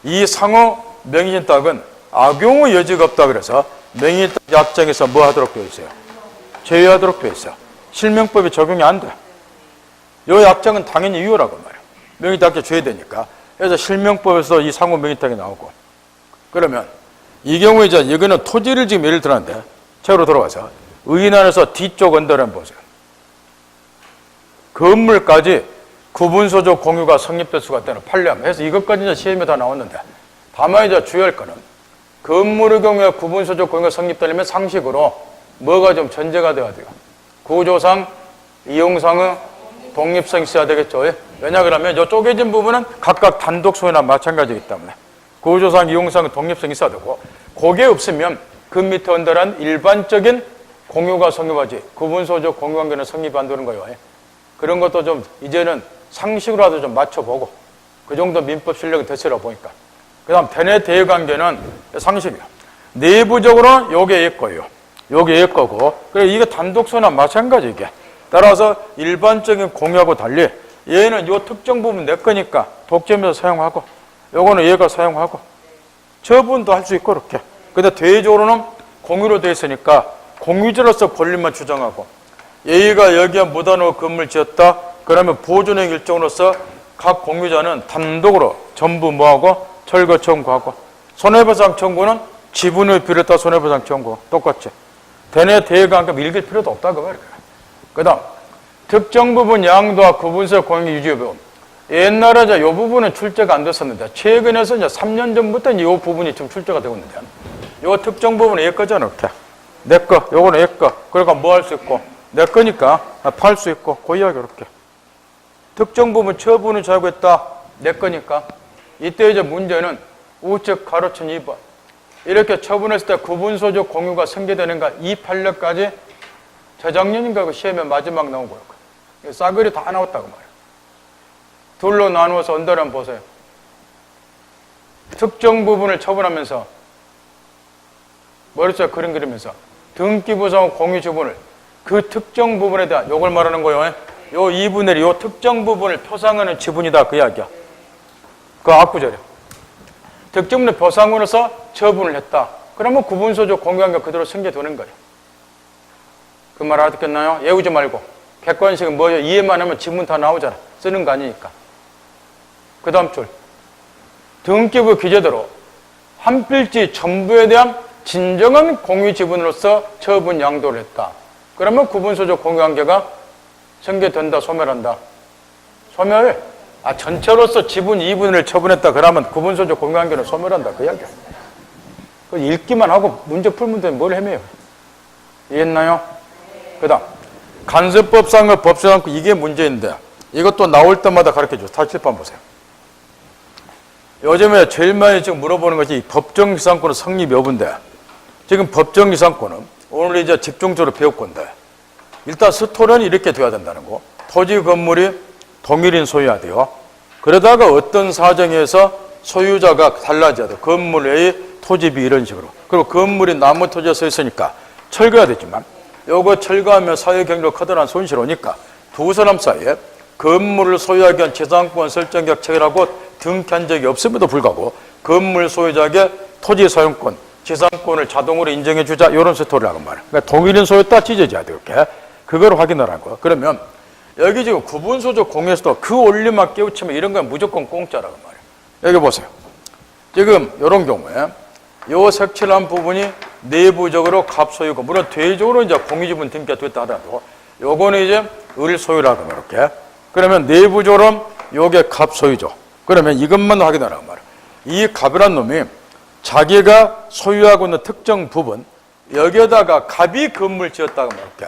이 상호 명의신탁은 악용의 여지가 없다 그래서 명의신탁 약정에서 뭐 하도록 되어 있어요? 제외하도록 되어 있어요. 실명법이 적용이 안 돼. 이 약정은 당연히 유효라고 말이에요. 명의탁에 죄되니까. 그래서 실명법에서 이 상호 명의탁이 나오고. 그러면 이 경우에 이제 이거는 토지를 지금 예를 들었는데 책으로 돌아와서 의인안에서 뒤쪽 언더를 한번 보세요. 건물까지 구분소조 공유가 성립될 수가 있다는 판례함. 해서 이것까지 이제 시험에 다 나왔는데 다만 이제 주의할 거는 건물의 경우에 구분소조 공유가 성립되려면 상식으로 뭐가 좀 전제가 돼야 돼요. 구조상, 이용상의 독립성이 있어야 되겠죠. 왜냐 그러면 이 쪼개진 부분은 각각 단독 소유나 마찬가지이기 때문에 구조상, 이용상의 독립성이 있어야 되고 그게 없으면 그 밑에 언더란 일반적인 공유가 성립하지 구분소조 공유관계는 성립이 안 되는 거예요. 그런 것도 좀 이제는 상식으로라도 좀 맞춰보고 그 정도 민법 실력이 됐으라고 보니까. 그 다음 대내 대외관계는 상식이야. 내부적으로 요게 얘 거예요. 요게 얘 거고 그래 이게 단독소유나 마찬가지 이게. 따라서 일반적인 공유하고 달리 얘는 요 특정 부분 내 거니까 독점해서 사용하고 요거는 얘가 사용하고 처분도 할 수 있고 그렇게. 근데 대외적으로는 공유로 되어 있으니까 공유자로서 권리만 주장하고 얘가 여기에 무단으로 건물 지었다 그러면 보존행 일정으로서 각 공유자는 단독으로 전부 뭐하고 철거 청구하고 손해배상 청구는 지분을 비롯한 손해배상 청구 똑같이 대내 대외관계 읽을 필요도 없다 그 말이에요. 그 다음 특정 부분 양도와 구분서 공유 유지 여부. 옛날에 이제 이 부분은 출제가 안 됐었는데 최근에서 이제 3년 전부터 이 부분이 좀 출제가 되고 있는데 이 특정 부분은 얘 거잖아 이렇게 내 거, 요거는 얘 거. 그러니까 뭐 할 수 있고 내 거니까 팔 수 있고 그 이야기 이렇게 특정 부분 처분을 자유했다 내 거니까 이때 이제 문제는 우측 가로친 2번 이렇게 처분했을 때 구분소조 공유가 생겨되는가 이 판례까지 재작년인가 그 시험에 마지막 나온 거예요. 싸그리 다 나왔다고 말이에요. 둘로 나누어서 언더를 한번 보세요. 특정 부분을 처분하면서 머릿속에 그림 그리면서 등기부상 공유 지분을 그 특정 부분에 대한 요걸 말하는 거예요. 요 2분의 1, 요 특정 부분을 표상하는 지분이다 그 이야기야. 그 앞구절이야. 특정 부분을 표상으로서 처분을 했다. 그러면 구분소득 공유한 게 그대로 생겨도는 거예요. 그 말 알아듣겠나요? 외우지 말고. 객관식은 뭐예요? 이해만 하면 지문 다 나오잖아. 쓰는 거 아니니까. 그 다음 줄. 등기부 기재대로 한 필지 전부에 대한 진정한 공유 지분으로서 처분 양도를 했다. 그러면 구분소득 공유관계가 생겨된다, 소멸한다. 소멸. 전체로서 지분 2분을 처분했다. 그러면 구분소득 공유관계는 소멸한다. 그 이야기야. 그 읽기만 하고 문제 풀면 되면 뭘 헤매요. 이해했나요? 그 다음 간섭법상을 법정 않고 이게 문제인데 이것도 나올 때마다 가르쳐줘. 다시 칠판 보세요. 요즘에 제일 많이 지금 물어보는 것이 법정기상권의 성립 여부인데 지금 법정기상권은 오늘 이제 집중적으로 배울 건데 일단 스토리는 이렇게 돼야 된다는 거. 토지 건물이 동일인 소유야 돼요. 그러다가 어떤 사정에서 소유자가 달라져야 돼. 건물 외의 토지비 이런 식으로. 그리고 건물이 나무 토지에 서 있으니까 철거해야 되지만 요거 철거하면 사회경제로 커다란 손실 오니까 두 사람 사이에 건물을 소유하기 위한 재산권 설정계약 체결하고 등기한 적이 없음에도 불구하고 건물 소유자에게 토지 사용권, 재산권을 자동으로 인정해 주자 이런 스토리라고 말이에요. 그러니까 동일인 소유다 찢어져야 돼. 이렇게. 그걸 확인하라고. 그러면 여기 지금 구분소득 공유에서도 그 원리만 깨우치면 이런 건 무조건 공짜라고 말이에요. 여기 보세요. 지금 이런 경우에 요 색칠한 부분이 내부적으로 갑소유고 물론 대외적으로 이제 공유지분 등기가 됐다 하더라도 요거는 이제 을소유라고 이렇게. 그러면 내부적으로 요게 갑소유죠. 그러면 이것만 확인하라고 말이에요. 이 갑이란 놈이 자기가 소유하고 있는 특정 부분 여기에다가 갑이 건물 지었다고 말할게.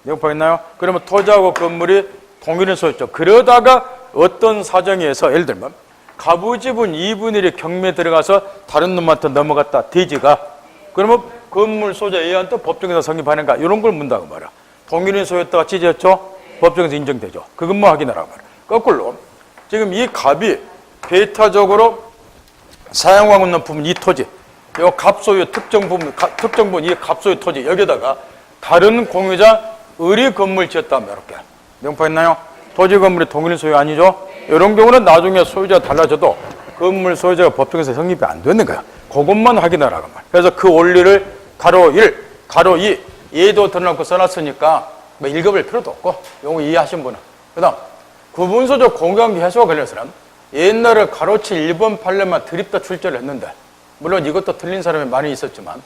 이거 보이나요? 그러면 토지하고 건물이 동일인 소유죠. 그러다가 어떤 사정에서 예를 들면 가부지분 2분의 1이 경매에 들어가서 다른 놈한테 넘어갔다. 대지가. 그러면 건물 소유자 A한테 법정에서 성립하는가? 이런 걸 묻는다고 말이야. 동일인 소유였다가 찢어졌죠? 법정에서 인정되죠. 그것만 확인하라고 말이야. 거꾸로 지금 이 갑이 배타적으로 사용하고 있는 부분 이 토지 이 갑소유 특정 부분 이 갑소유 토지 여기다가 다른 공유자 을이 건물 지었다면 이렇게 명파했나요? 토지 건물이 동일인 소유 아니죠? 이런 경우는 나중에 소유자가 달라져도 건물 소유자가 법정에서 성립이 안 되는 거야. 그것만 확인하라고 말. 그래서 그 원리를 가로 1, 가로 2 얘도 드러나고 써놨으니까 뭐 읽어볼 필요도 없고 이거 이해하신 분은. 그 다음 구분소득 공유관계 해소와 관련해서는 옛날에 가로치 1번 판례만 드립다 출제를 했는데 물론 이것도 틀린 사람이 많이 있었지만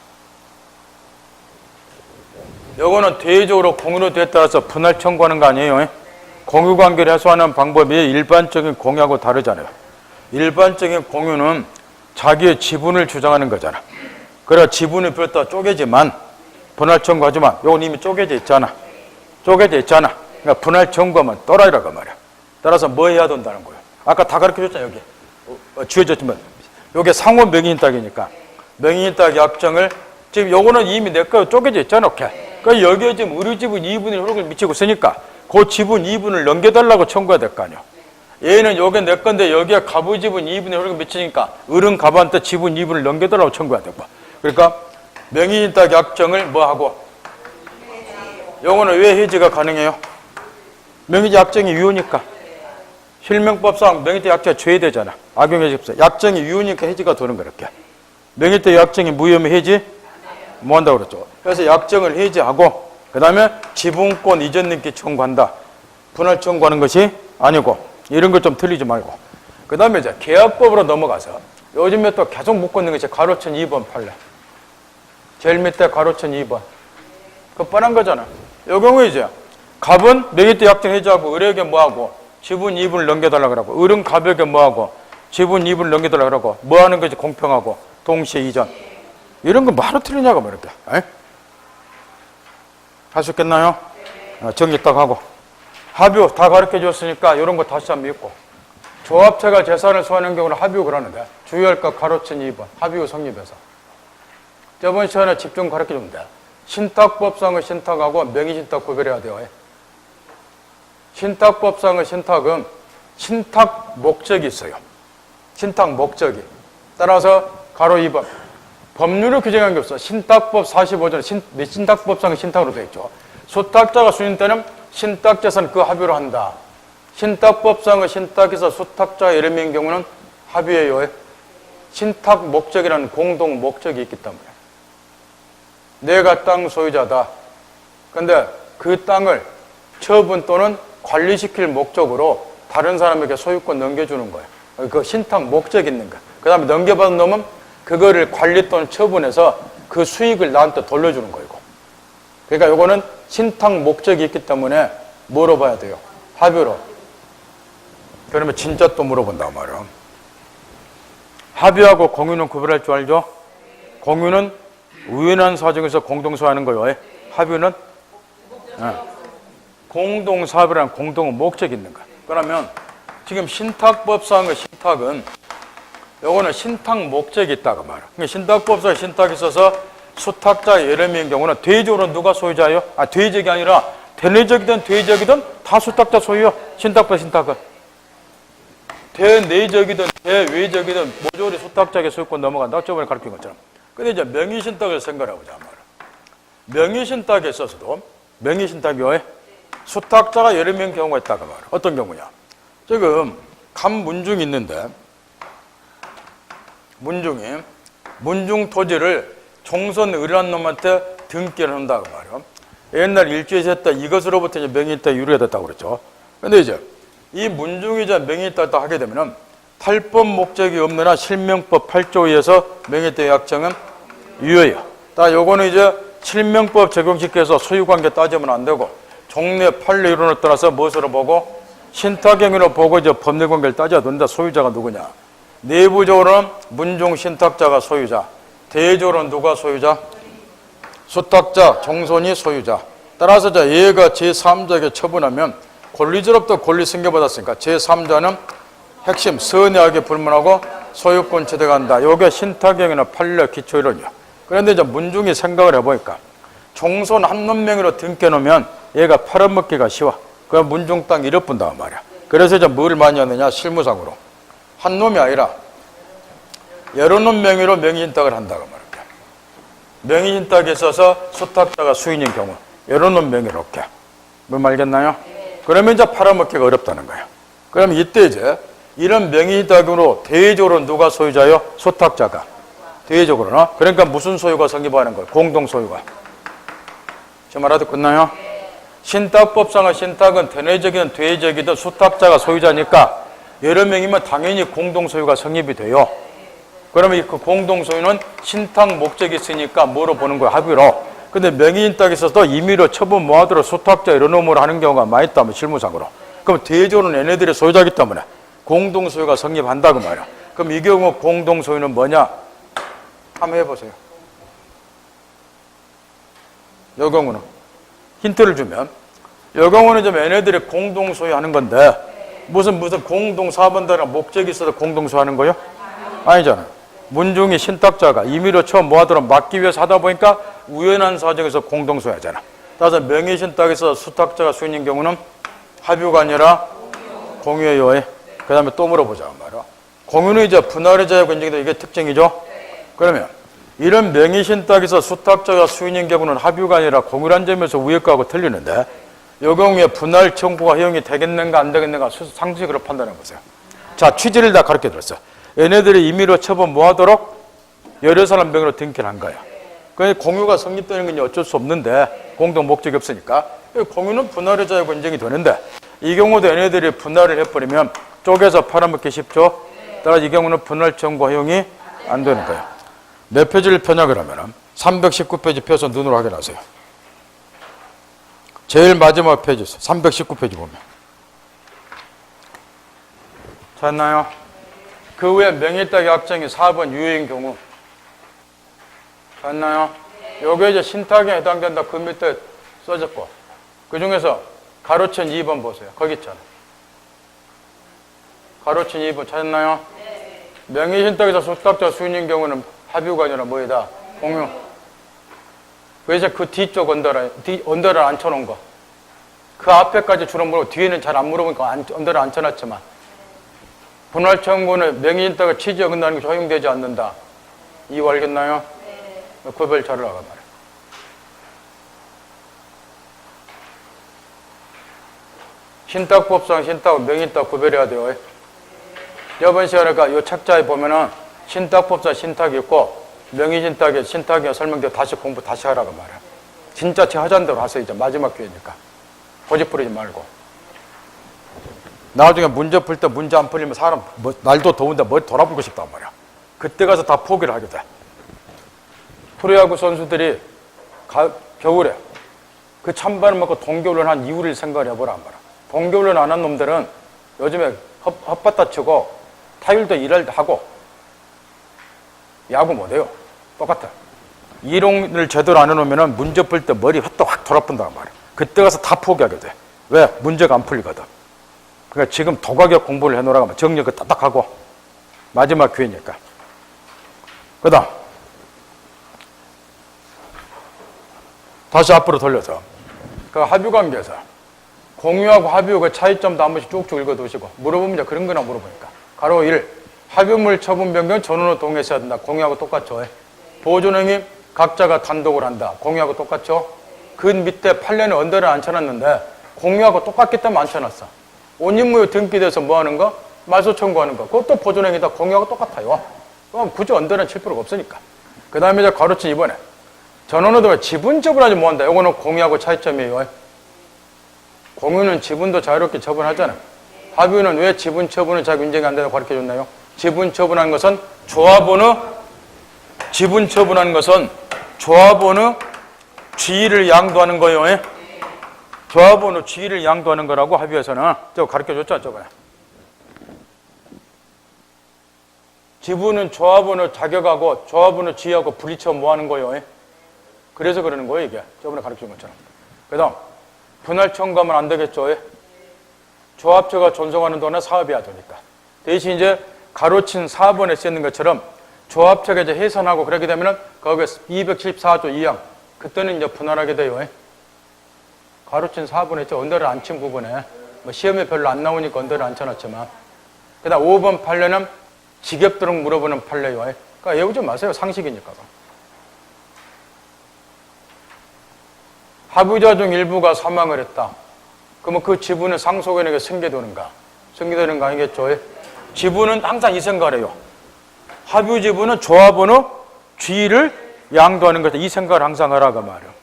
요거는 대외적으로 공유로 됐다에 따라서 분할 청구하는 거 아니에요? 공유관계를 해소하는 방법이 일반적인 공유하고 다르잖아요. 일반적인 공유는 자기의 지분을 주장하는 거잖아. 그래 지분을 비롯다 쪼개지만 분할 청구하지만 요건 이미 쪼개져 있잖아. 쪼개져 있잖아. 그러니까 분할 청구하면 또라이라고 말이야. 따라서 뭐 해야 된다는 거예요. 아까 다 가르쳐줬잖아. 여기 주어졌지만 요게 상호 명의인 딱이니까 명의인 딱 약정을 지금 요거는 이미 내 거 쪼개져 있잖아. 이렇게. 그러니까 여기에 지금 의료지분 2분의 효력을 미치고 있으니까 그 지분 2분을 넘겨달라고 청구해야 될 거 아니야. 얘는 요게 내 건데 여기에 가부지분 2분의 효력을 미치니까 을은 갑한테 지분 2분을 넘겨달라고 청구해야 되고. 그러니까 명의인 딱 약정을 뭐 하고 요거는 왜 해지가 가능해요? 명의적 약정이 유효니까. 실명법상 명의적 약정이 죄되잖아. 악용해지없어. 약정이 유효니까 해지가 되는 거야. 이렇게. 명의적 약정이 무효면 해지 뭐 한다고 그랬죠. 그래서 약정을 해지하고 그 다음에 지분권 이전 등기 청구한다. 분할 청구하는 것이 아니고 이런 거 좀 틀리지 말고 그 다음에 이제 계약법으로 넘어가서 요즘에 또 계속 묻고 있는 것이 가로천 2번 판례. 제일 밑에 가로천 2번. 그 뻔한 거잖아. 요 경우에 이제 갑은 명의적 약정 해지하고 을에게 뭐하고 지분 2분을 넘겨달라고 그러고 을은 갑에게 뭐하고 지분 2분을 넘겨달라고 그러고 뭐 하는 것이 공평하고 동시에 이전. 이런 거 바로 틀리냐고 말이야. 할 수 있겠나요? 정리 딱 하고. 합의 다 가르쳐 줬으니까 이런 거 다시 한번 읽고. 조합체가 재산을 소유하는 경우는 합의 그러는데 주의할 것 가로친 2번. 합의 성립해서. 저번 시간에 집중 가르쳐 주면 돼. 신탁법상의 신탁하고 명의신탁 구별해야 돼요. 신탁법상의 신탁은 신탁 목적이 있어요. 신탁 목적이. 따라서 가로 2번. 법률을 규정한 게 없어. 신탁법 45조는 신탁법상의 신탁으로 되어 있죠. 수탁자가 수인 때는 신탁재산 그 합의로 한다. 신탁법상의 신탁에서 수탁자 이름인 경우는 합의예요. 신탁 목적이라는 공동 목적이 있기 때문에. 내가 땅 소유자다. 근데 그 땅을 처분 또는 관리시킬 목적으로 다른 사람에게 소유권 넘겨주는 거예요. 그 신탁 목적이 있는 거야. 그 다음에 넘겨받은 놈은 그거를 관리 또는 처분해서 그 수익을 나한테 돌려주는 거이고. 그러니까 요거는 신탁 목적이 있기 때문에 물어봐야 돼요. 합의로. 그러면 진짜 또 물어본단 말이야. 합의하고 공유는 구별할 줄 알죠? 공유는 우연한 사정에서 공동소유하는 거예요. 합의는 공동사업이라는 공동의 목적이 있는 거야. 그러면 지금 신탁법상의 신탁은 요거는 신탁 목적이 있다고 말이야. 그러니까 신탁법상의 신탁이 있어서 수탁자 여러 명인 경우는 대외적으로 누가 소유자예요? 대외적이 아니라 대내적이든 대외적이든 다 수탁자 소유요. 신탁법 신탁은. 대내적이든 대외적이든 모조리 수탁자에게 소유권 넘어간다. 저번에 가르친 것처럼. 근데 이제 명의신탁을 생각해보자 말이야. 명의신탁에 있어서도 명의신탁이 왜? 수탁자가 여러 명인 경우가 있다고 말이야. 어떤 경우냐? 지금 간문중이 있는데 문중이 문중 토지를 총선 의뢰한 놈한테 등기를 한다고 말이야. 옛날 일주에서 했다 이것으로부터 이제 명의인탁이 유리가 됐다고 그랬죠. 근데 이제 이 문중이자 명의인탁을 하게 되면은 탈법 목적이 없는 한 실명법 8조에 의해서 명의인탁의 약정은 유효해요. 딱 요거는 이제 실명법 적용시켜서 소유관계 따지면 안 되고 종래 판례 이론을 따라서 무엇으로 보고 신탁행위로 보고 이제 법률관계를 따져야 된다. 소유자가 누구냐? 내부적으로는 문중 신탁자가 소유자, 대외적으로는 누가 소유자? 수탁자, 종손이 소유자. 따라서 얘가 제3자에게 처분하면 권리적으로부터 권리 승계받았으니까 제3자는 핵심 선의하게 불문하고 소유권 취득한다. 이게 신탁행위나 판례 기초 이론이야. 그런데 이제 문중이 생각을 해보니까 종손 한 놈 명의로 등겨놓으면 얘가 팔아먹기가 쉬워. 그 문중 땅 잃어본단 말이야. 그래서 이제 뭘 많이 하느냐? 실무상으로. 한 놈이 아니라 여러 놈 명의로 명의신탁을 한다고 말이야. 명의신탁에 있어서 수탁자가 수인인 경우 여러 놈 명의로 이렇게. 뭐 알겠나요? 그러면 이제 팔아먹기가 어렵다는 거예요. 그러면 이때 이제 이런 명의신탁으로 대외적으로 누가 소유자요? 수탁자가. 대외적으로는. 그러니까 무슨 소유가 성립하는 거예요? 공동소유가. 지금 알아듣겠나요? 신탁법상의 신탁은 대내적이든 대외적이든 수탁자가 소유자니까 여러 명이면 당연히 공동소유가 성립이 돼요. 그러면 그 공동소유는 신탁 목적이 있으니까 뭐로 보는 거야? 합의로. 근데 명의인탁에 있어서 임의로 처분 모아도록 수탁자 이런 놈으로 하는 경우가 많이 있다면 실무상으로. 그럼 대외적으로는 얘네들이 소유자이기 때문에 공동소유가 성립한다고 말이야. 그럼 이 경우 공동소유는 뭐냐? 한번 해보세요. 이 경우는 힌트를 주면 이 경우는 좀 얘네들이 공동소유하는 건데 무슨 공동사업한다는 목적이 있어서 공동소유하는 거요? 아니잖아요. 문중이 신탁자가 임의로 처음 모아도록 막기 위해서 하다 보니까 우연한 사정에서 공동소유하잖아. 따라서 명의신탁에서 수탁자가 수인인 경우는 합유가 아니라 공유예요. 그 다음에 또 물어보자 말이야. 공유는 이제 분할의 자유가 인정돼. 이게 특징이죠. 그러면 이런 명의신탁에서 수탁자가 수인인 경우는 합유가 아니라 공유란 점에서 우역과하고 틀리는데 이 경우에 분할 청구가 허용이 되겠는가 안 되겠는가 상식으로 판단해 보세요. 자, 취지를 다 가르쳐 드렸어. 얘네들이 임의로 처분 모아도록 여러 사람 명의로 등기를 한 거야. 그러니까 공유가 성립되는 건 어쩔 수 없는데 공동 목적이 없으니까 공유는 분할의 자유가 인정이 되는데 이 경우도 얘네들이 분할을 해버리면 쪼개서 팔아먹기 쉽죠. 따라서 이 경우는 분할 청구 허용이 안 되는 거예요. 몇 페이지를 펴냐 그러면 319페이지 펴서 눈으로 확인하세요. 제일 마지막 페이지 319페이지 보면 찾나요? 그 후에 명의인탁 약정이 4번 유효인 경우 찾나요? 요게 이제 신탁에 해당된다. 그 밑에 써졌고 그 중에서 가로친 2번 보세요. 거기 있잖아요. 가로친 2번 찾았나요? 명의신탁에서 수탁자 수인인 경우는 합유가 아니라 뭐이다? 공유. 그래서 그 뒤쪽 언더를 앉혀놓은 거. 그 앞에까지 주로 물어보고 뒤에는 잘 안 물어보니까 언더를 앉혀놨지만 분할 청구는 명의인탁의 취지에 어긋나는 것이 허용되지 않는다. 이유 알겠나요? 구별 잘하라고 말이야. 신탁법상 신탁, 명의탁 구별해야 돼요. 이번 시간에 이 책자에 보면은 신탁법상 신탁이 있고 명의신탁에 신탁이 설명돼 다시 공부 다시 하라고 말이야. 진짜 제 하자는 대로 하세요. 이제 마지막 기회니까. 고집 부리지 말고. 나중에 문제 풀 때 문제 안 풀리면 사람 날도 더운데 머리 돌아보고 싶단 말이야. 그때 가서 다 포기를 하게 돼. 프로야구 선수들이 겨울에 그 찬바람 맞고 동계훈련 한 이유를 생각을 해보란 말이야. 동계훈련 안 한 놈들은 요즘에 헛바다 치고 타율도 일할 때 하고 야구 못해요. 똑같아. 이론을 제대로 안 해놓으면 문제 풀 때 머리 확 돌아본단 말이야. 그때 가서 다 포기하게 돼. 왜? 문제가 안 풀리거든. 그러니까 지금 도가격 공부를 해놓으라고 하면 정리가 딱딱하고 마지막 기회니까. 그 다음 다시 앞으로 돌려서 그 합유관계에서 공유하고 합유 그 차이점도 한 번씩 쭉쭉 읽어두시고 물어보면 이제 그런 거나 물어보니까 가로 1 합유물 처분 변경 전원으로 동의했어야 된다. 공유하고 똑같죠. 보존행위 각자가 단독을 한다. 공유하고 똑같죠. 그 밑에 판례는 언더를 앉혀놨는데 공유하고 똑같기 때문에 앉혀놨어. 온입무효 등기돼서 뭐 하는 거? 말소 청구하는 거. 그것도 보존행위다. 공유하고 똑같아요. 그럼 굳이 언더는 칠 필요가 없으니까. 그 다음에 이제 가로친 이번에 전원으로 지분 처분하지 못한다. 이거는 공유하고 차이점이에요. 공유는 지분도 자유롭게 처분하잖아. 합유는 왜 지분 처분을 자기 인정이 안 된다고 가르쳐줬나요? 지분 처분한 것은 조합원의 지분 처분한 것은 조합원의 지위를 양도하는 거예요. 조합원의 지위를 양도하는 거라고 합의에서는 저거 가르쳐줬죠, 저번에. 지분은 조합원의 자격하고 조합원의 지위하고 분리쳐 뭐 하는 거예요. 그래서 그러는 거예요, 이게. 저번에 가르쳐준 것처럼. 그 다음 분할 청구하면 안 되겠죠. 조합체가 존속하는 동안에 사업이 하도니까. 대신 이제 가로친 4번에 쓰는 것처럼 조합체가 이제 해산하고 그렇게 되면은 거기에 274조 2항 그때는 이제 분할하게 돼요. 가로친 4번에 있죠. 언더를 안 친 부분에 뭐 시험에 별로 안 나오니까 언더를 안 쳐놨지만 그 다음 5번 판례는 직업도록 물어보는 판례요. 그러니까 외우지 마세요. 상식이니까. 합의자 중 일부가 사망을 했다. 그러면 그 지분은 상속인에게 승계되는가? 승계되는 거 아니겠죠? 지분은 항상 이 생각을 해요. 합의 지분은 조합원의 지위를 양도하는 것이다. 이 생각을 항상 하라고 말이에요.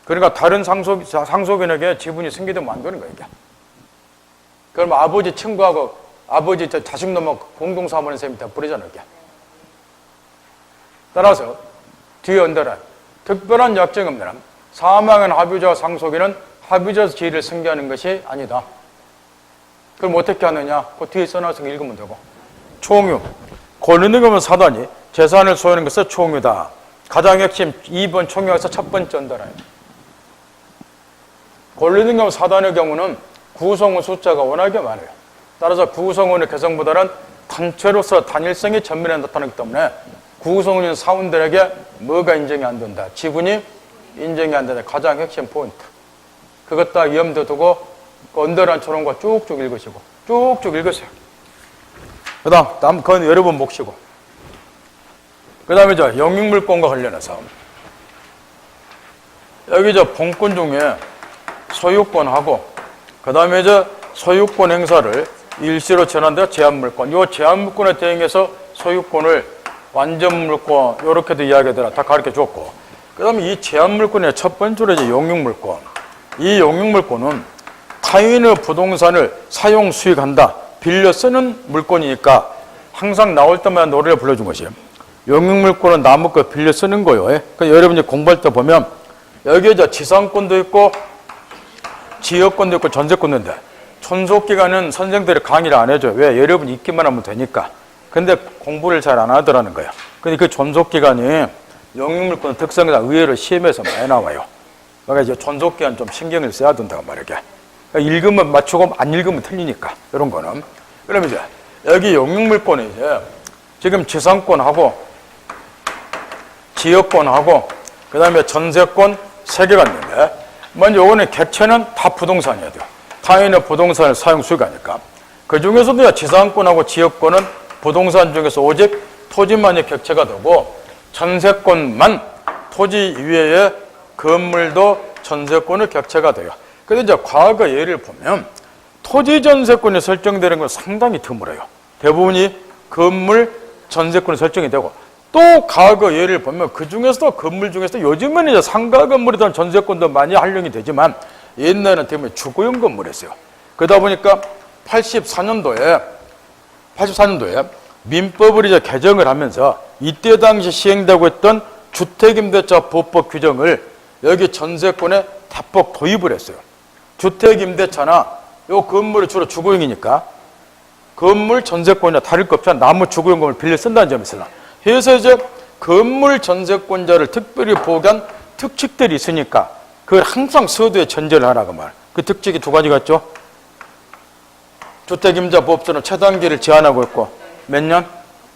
그러니까 다른 상속인에게 지분이 승계되면 안 되는 거예요. 이게. 그러면 아버지 친구하고 아버지 자식 놈하고 공동사업하는 셈이 다 버리잖아요. 이게. 따라서 뒤에 언더란 특별한 약정이 없는 한 사망한 합의자와 상속인은 합의자 지위를 승계하는 것이 아니다. 그럼 어떻게 하느냐? 그 뒤에 써놔서 읽으면 되고. 총유. 권리능금은 사단이 재산을 소유하는 것은 총유다. 가장 핵심 2번 총유에서 첫 번째 언더라요. 권리능금 사단의 경우는 구성원 숫자가 워낙에 많아요. 따라서 구성원의 개성보다는 단체로서 단일성이 전면에 나타나기 때문에 구성원 사원들에게 뭐가 인정이 안 된다. 지분이 인정이 안 된다. 가장 핵심 포인트. 그것 다 위험도 두고 언더란 초론과 쭉쭉 읽으시고 쭉쭉 읽으세요. 그 다음 그건 여러 번 목 쉬고 그 다음에 영육물권과 관련해서 여기 본권 중에 소유권하고 그 다음에 소유권 행사를 일시로 전환되어 제한물권 이 제한물권에 대응해서 소유권을 완전물권 이렇게도 이야기하더라 다 가르쳐 줬고 그 다음에 이 제한물권의 첫 번째로 용육물권 이 용육물권은 타인의 부동산을 사용 수익한다 빌려 쓰는 물건이니까 항상 나올 때마다 노래를 불러준 것이에요. 용육물권은 나무 거 빌려 쓰는 거예요. 그러니까 여러분이 공부할 때 보면 여기에 지상권도 있고 지역권도 있고 전세권도 있는데 존속기간은 선생들이 강의를 안 해줘요. 왜? 여러분이 읽기만 하면 되니까. 근데 공부를 잘 안 하더라는 거예요. 근데 그 존속기간이 용육물권 특성이다 의외로 시험에서 많이 나와요. 그러니까 이제 존속기간 좀 신경을 써야 된다고 말이게. 그러니까 읽으면 맞추고 안 읽으면 틀리니까 이런 거는. 그러면 이제 여기 용육물권이 이제 지금 지상권하고 지역권하고 그 다음에 전세권 3개가 있는데 먼저 요거는 객체는 다 부동산이어야 돼요. 타인의 부동산을 사용 수익하니까. 그 중에서도 지상권하고 지역권은 부동산 중에서 오직 토지만이 객체가 되고 전세권만 토지 이외의 건물도 전세권의 격차가 돼요. 그런데 이제 과거 예를 보면 토지 전세권이 설정되는 건 상당히 드물어요. 대부분이 건물 전세권이 설정이 되고, 또 과거 예를 보면 그 중에서도 건물 중에서도 요즘은 이제 상가 건물에 대한 전세권도 많이 활용이 되지만 옛날에는 대부분 주거용 건물이었어요. 그러다 보니까 84년도에 민법을 이제 개정을 하면서 이때 당시 시행되고 있던 주택임대차 보법 규정을 여기 전세권에 대폭 도입을 했어요. 주택임대차나 요 건물이 주로 주거용이니까 건물 전세권이나 다를 것 없이 나무 주거용 건물을 빌려 쓴다는 점이 있어요. 그래서 이제 건물 전세권자를 특별히 보호한 특칙들이 있으니까 그걸 항상 서두에 전제를 하라고 말. 그 특칙이 두 가지가 있죠. 주택임자 보호법처럼 최단기를 제한하고 있고 몇 년?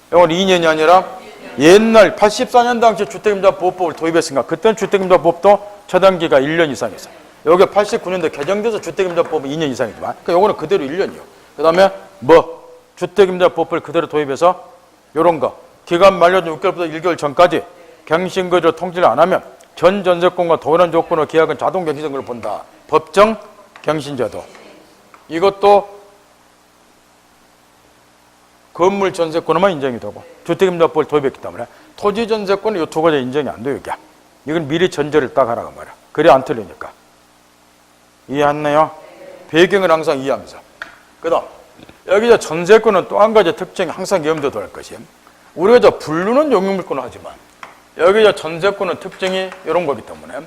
이건 2년이 아니라 옛날 84년 당시 주택임자 보호법을 도입했으니까 그때는 주택임자 보호법도 최단기가 1년 이상이었어요. 여기 89년도에 개정돼서 주택임자 보호법은 2년 이상이지만 그러니까 요거는 그대로 1년이요. 그 다음에 주택임자 보호법을 그대로 도입해서 요런 거 기간 만료된 6개월부터 1개월 전까지 갱신거주로 통지를 안 하면 전 전세권과 동일한 조건으로 계약은 자동 갱신된 걸 본다. 법정 갱신제도. 이것도 건물 전세권만 인정이 되고 주택임자법을 도입했기 때문에 토지 전세권은 이 두 가지 인정이 안 돼요. 이건 미리 전제를 딱 하라고 말이야. 그래 안 틀리니까. 이해했나요? 배경을 항상 이해하면서. 그 다음 여기 전세권은 또 한 가지 특징이 항상 염두에 둬야 할 것이 우리가 분류는 용익물권을 하지만 여기 전세권은 특징이 이런 거기 때문에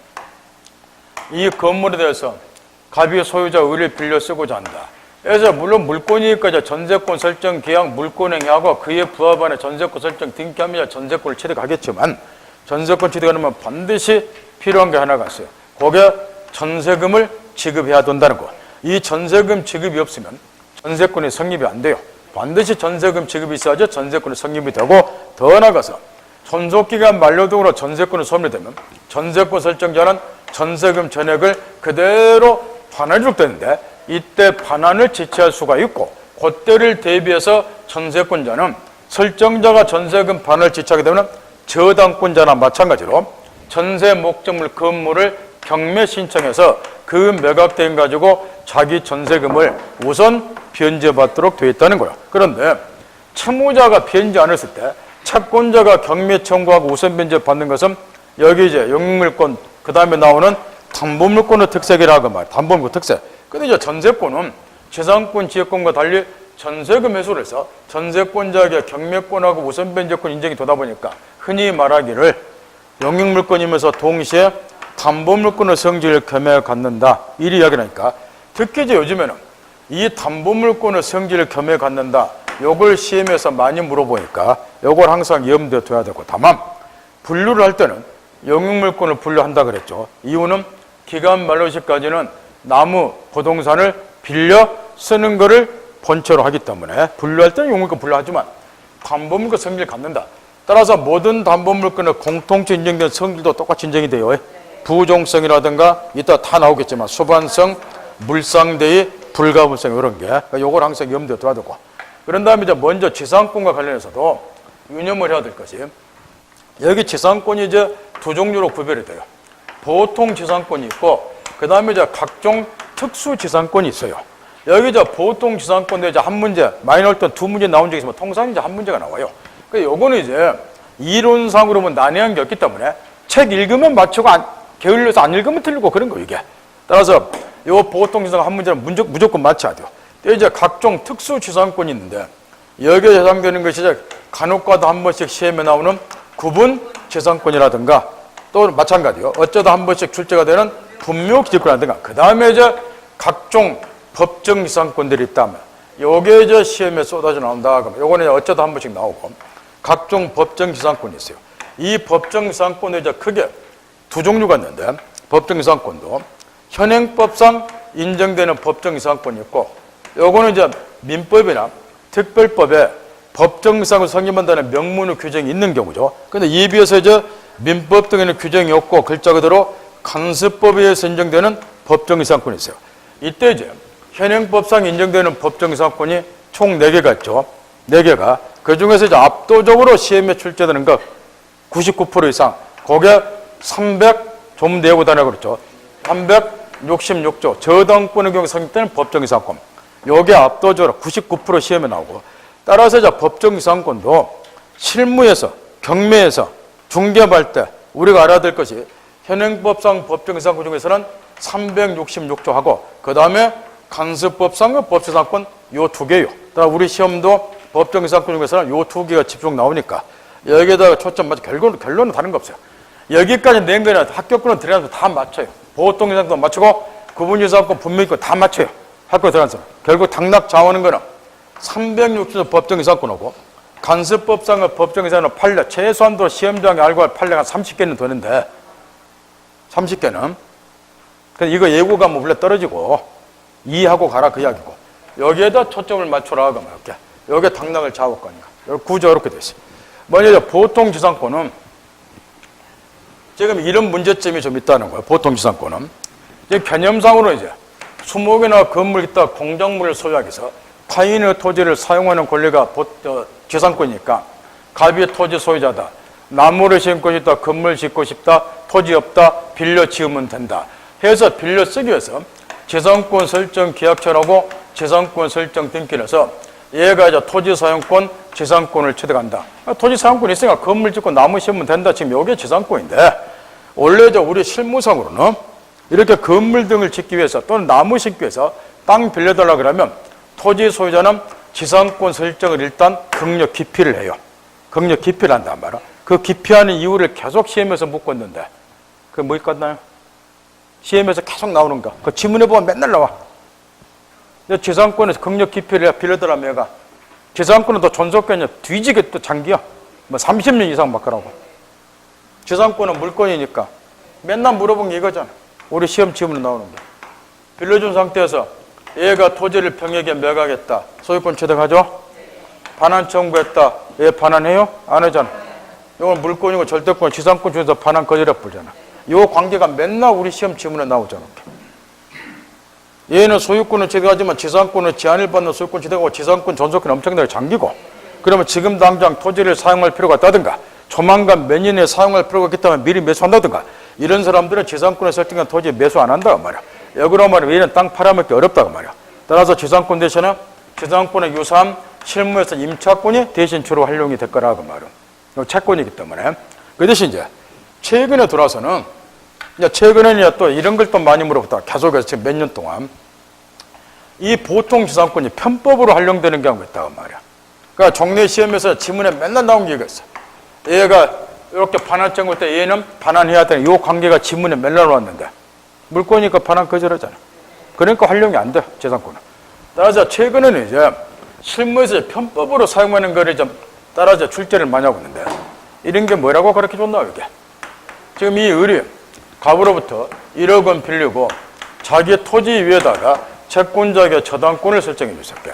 이 건물에 대해서 갑이 소유자 의를 빌려 쓰고자 한다. 그래서 물론 물권이니까 전세권 설정 계약 물권행위하고 그에 부합하는 전세권 설정 등기하면 전세권을 취득하겠지만 전세권 취득하려면 반드시 필요한 게 하나가 있어요. 거기에 전세금을 지급해야 된다는 거. 이 전세금 지급이 없으면 전세권이 성립이 안 돼요. 반드시 전세금 지급이 있어야지 전세권이 성립이 되고 더 나아가서 존속기간 만료등으로 전세권이 소멸되면 전세권 설정자는 전세금 전액을 그대로 반환하도록 되는데 이때 반환을 지체할 수가 있고 그때를 대비해서 전세권자는 설정자가 전세금 반환을 지체하게 되면 저당권자나 마찬가지로 전세 목적물 건물을 경매 신청해서 그 매각대금 가지고 자기 전세금을 우선 변제받도록 되어 있다는 거예요. 그런데 채무자가 변제 안 했을 때 채권자가 경매 청구하고 우선 변제 받는 것은 여기 이제 용익물권 그 다음에 나오는 담보물권의 특색이라고 말이에요. 담보물권 특색. 근데 이제 전세권은 재산권, 지역권과 달리 전세금 회수를 해서 전세권자에게 경매권하고 우선 변제권 인정이 되다 보니까 흔히 말하기를 용익물권이면서 동시에 담보물권의 성질을 겸해 갖는다. 이리 이야기하니까 특히 이제 요즘에는 이 담보물권의 성질을 겸해 갖는다. 요걸 시험에서 많이 물어보니까 요걸 항상 염두에 둬야 되고 다만 분류를 할 때는 용익물권을 분류한다 그랬죠. 이유는 기간 만료 시까지는 나무, 부동산을 빌려 쓰는 거를 본체로 하기 때문에 분류할 때는 용익물권 분류하지만 담보물권 성질을 갖는다. 따라서 모든 담보물권의 공통체 인정된 성질도 똑같이 인정이 돼요. 부종성이라든가 이따 다 나오겠지만 수반성, 물상대의 불가분성 이런 게 요걸 항상 염두에 둬야 되고 그런 다음에 이제 먼저 지상권과 관련해서도 유념을 해야 될 것이 여기 지상권이 이제 두 종류로 구별이 돼요. 보통 지상권이 있고 그 다음에 이제 각종 특수 지상권이 있어요. 여기 이제 보통 지상권도 이제 한 문제, 마이너일 때 두 문제 나온 적이 있으면 통상 이제 한 문제가 나와요. 그 요거는 이제 이론상으로 보면 난해한 게 없기 때문에 책 읽으면 맞추고 게을러서 안 읽으면 틀리고 그런 거 이게. 따라서 요 보통 지상권 한 문제는 무조건 맞춰야 돼요. 이제 각종 특수 지상권이 있는데 여기에 해당되는 것이 이제 간혹가다 한 번씩 시험에 나오는 구분 지상권이라든가 또 마찬가지요. 어쩌다 한 번씩 출제가 되는 분묘기지권이라든가 그 다음에 이제 각종 법정 지상권들이 있다면 요게 이제 시험에 쏟아져 나온다. 그러면 요거는 어쩌다 한 번씩 나오고 각종 법정 지상권이 있어요. 이 법정 지상권은 이제 크게 두 종류가 있는데 법정 지상권도 현행법상 인정되는 법정 지상권이 있고 요거는 이제 민법이나 특별법에 법정 지상을 성립한다는 명문의 규정이 있는 경우죠. 근데 이에 비해서 이제 민법 등에는 규정이 없고 글자 그대로 간섭법에 의해서 인정되는 법정 지상권이 있어요. 이때 이제 현행법상 인정되는 법정 지상권이 총 4개가 있죠. 4개가 그 중에서 이제 압도적으로 시험에 출제되는 것 99% 이상. 거기에 300좀 내고 다녀 그랬죠. 366조 저당권의 경우 성립되는 법정이상권. 여기에 압도적으로 99% 시험에 나오고, 따라서 이제 법정이상권도 실무에서, 경매에서, 중개할 때 우리가 알아야 될 것이 현행법상 법정이상권 중에서는 366조 하고, 그 다음에 간섭법상과 법정이상권 요 두 개요. 따라 우리 시험도 법정이상권 중에서는 요 두 개가 집중 나오니까 여기에다가 초점 맞춰. 결론은 다른 거 없어요. 여기까지 낸 거는 합격권은 들어가면서 다 맞춰요. 보통 이상도 맞추고 구분이상권 분명히권 다 맞춰요. 학교 들어가서 결국 당락 좌우하는 거는 360조 법정이상권하고 간섭법상과 법정이상은 판례, 최소한도 시험장에 알고 할 판례가 30개는 되는데 30개는 이거 예고가 뭐 원래 떨어지고 이해하고 가라 그 이야기고, 여기에다 초점을 맞춰라 하면 이렇게 여기에 당락을 좌우할 거니까 구조 이렇게 돼 있어요. 먼저 보통 지상권은 지금 이런 문제점이 좀 있다는 거예요. 보통 지상권은 이제 개념상으로 이제 수목이나 건물 있다 공작물을 소유하기 위해서 타인의 토지를 사용하는 권리가 지상권이니까 갑이 토지 소유자다. 나무를 심고 싶다. 건물 짓고 싶다. 토지 없다. 빌려 지으면 된다. 해서 빌려 쓰기 위해서 지상권 설정 계약처라고 지상권 설정 등기해서 얘가 이제 토지 사용권, 지상권을 취득한다. 토지 사용권이 있으니까 건물 짓고 나무 심으면 된다. 지금 이게 지상권인데, 원래 이제 우리 실무상으로는 이렇게 건물 등을 짓기 위해서 또는 나무 심기 위해서 땅 빌려달라 그러면 토지 소유자는 지상권 설정을 일단 경력 기피를 해요. 경력 기피를 한단 말이야. 그 기피하는 이유를 계속 시험에서 묻고 있는데, 그게 뭐 있겠나요? 시험에서 계속 나오는 거. 그 지문에 보면 맨날 나와. 지상권에서 경력 기피를 빌려달라면 얘가 지상권은 또 존속견이 뒤지게 또 장기야. 뭐 30년 이상 막 그러고. 지상권은 물권이니까 맨날 물어본 게 이거잖아. 우리 시험 지문에 나오는 게. 빌려준 상태에서 얘가 토지를 평에게 매각했다. 소유권 취득하죠? 반환 청구했다. 얘 반환해요? 안 하잖아. 이건 물권이고 절대권, 지상권 중에서 반환 거절해 보잖아. 이 관계가 맨날 우리 시험 지문에 나오잖아. 얘는 소유권을 취득하지만 지상권을 제한을 받는 소유권 취득하고 지상권 존속権엄청나게 잠기고, 그러면 지금 당장 토지를 사용할 필요가 있다든가 조만간 몇 년에 사용할 필요가 있기 때문에 미리 매수한다든가, 이런 사람들은 지상권에 설정한 토지에 매수 안 한다고 말이야. 역으로 말하면 얘는 땅 팔아먹기 어렵다고 말이야. 따라서 지상권 대신에 지상권의 유사한 실무에서 임차권이 대신 주로 활용이 될 거라고 말이야. 이거 채권이기 때문에. 그 대신 이제 최근에 들어와서는 이제 최근에는 또 이런 걸 또 많이 물어봤다. 계속해서 지금 몇 년 동안 이 보통 지상권이 편법으로 활용되는 경우가 있다고 말이야. 그러니까 종래 시험에서 지문에 맨날 나온 게 있어. 얘가 이렇게 반환 청구할 때 얘는 반환해야 되는 이 관계가 지문에 맨날 나왔는데 물권이니까 반환 거절하잖아. 그러니까 활용이 안 돼, 지상권은. 따라서 최근에는 이제 실무에서 편법으로 사용하는 거를 좀 따라서 출제를 많이 하고 있는데, 이런 게 뭐라고 그렇게 줬나 이게. 지금 이 을이 갑으로부터 1억 원 빌리고 자기 토지 위에다가 채권자에게 저당권을 설정해 줬을게.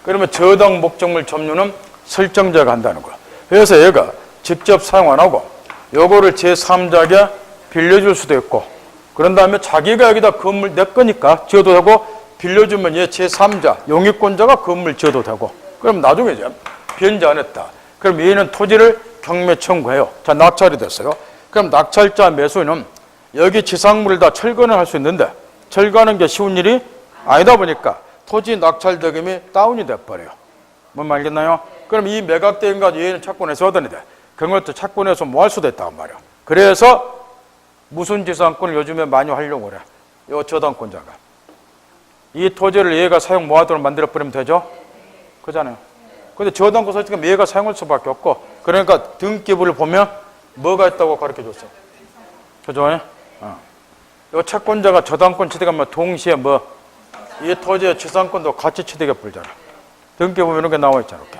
그러면 저당 목적물 점유는 설정자가 한다는 거야. 그래서 얘가 직접 사용 안 하고 요거를 제3자에게 빌려줄 수도 있고, 그런 다음에 자기가 여기다 건물 내 거니까 지어도 되고, 빌려주면 얘 제3자, 용익권자가 건물 지어도 되고, 그럼 나중에 이제 변제 안 했다. 그럼 얘는 토지를 경매 청구해요. 자, 낙찰이 됐어요. 그럼 낙찰자 매수인은 여기 지상물을 다 철거는 할 수 있는데 철거하는 게 쉬운 일이 아니다 보니까 토지 낙찰 대금이 다운이 돼버려요. 뭔 말겠나요? 그럼 이 매각대금 가지고 얘는 채권에서 얻어내야 돼. 그것도 채권에서 뭐 할 수도 있단 말이야. 그래서 무슨 지상권을 요즘에 많이 활용을 해. 요 저당권자가. 이 토지를 얘가 사용 못하도록 만들어버리면 되죠? 그잖아요. 근데 저당권 설정하면 얘가 사용할 수밖에 없고, 그러니까 등기부를 보면 뭐가 있다고 가르쳐 줬어. 그죠? 요 채권자가 저당권 취득하면 동시에 이 토지의 지상권도 같이 취득해 버리잖아. 등기부 보면 이런 게 나와 있잖아. 이렇게.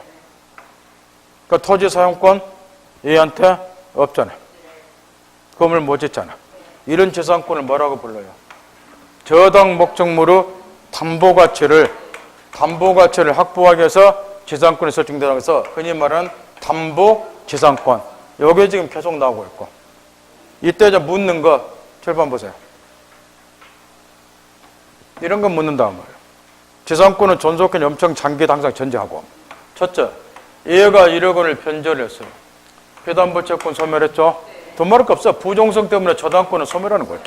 그러니까 토지 사용권 얘한테 없잖아. 건물 못 짓잖아. 이런 지상권을 뭐라고 불러요? 저당 목적물의 담보가치를 확보하기 위해서 지상권이 설정되라고 해서 흔히 말하는 담보지상권. 요게 지금 계속 나오고 있고. 이때 이제 묻는 거 절반 보세요. 이런 거 묻는다는 말이에요. 지상권은 존속권이 엄청 장기에 항상 전제하고. 첫째, 얘가 1억 원을 변제를 했어요. 피담보채권 소멸했죠? 돈 말할 거 없어. 부종성 때문에 저당권은 소멸하는 거야.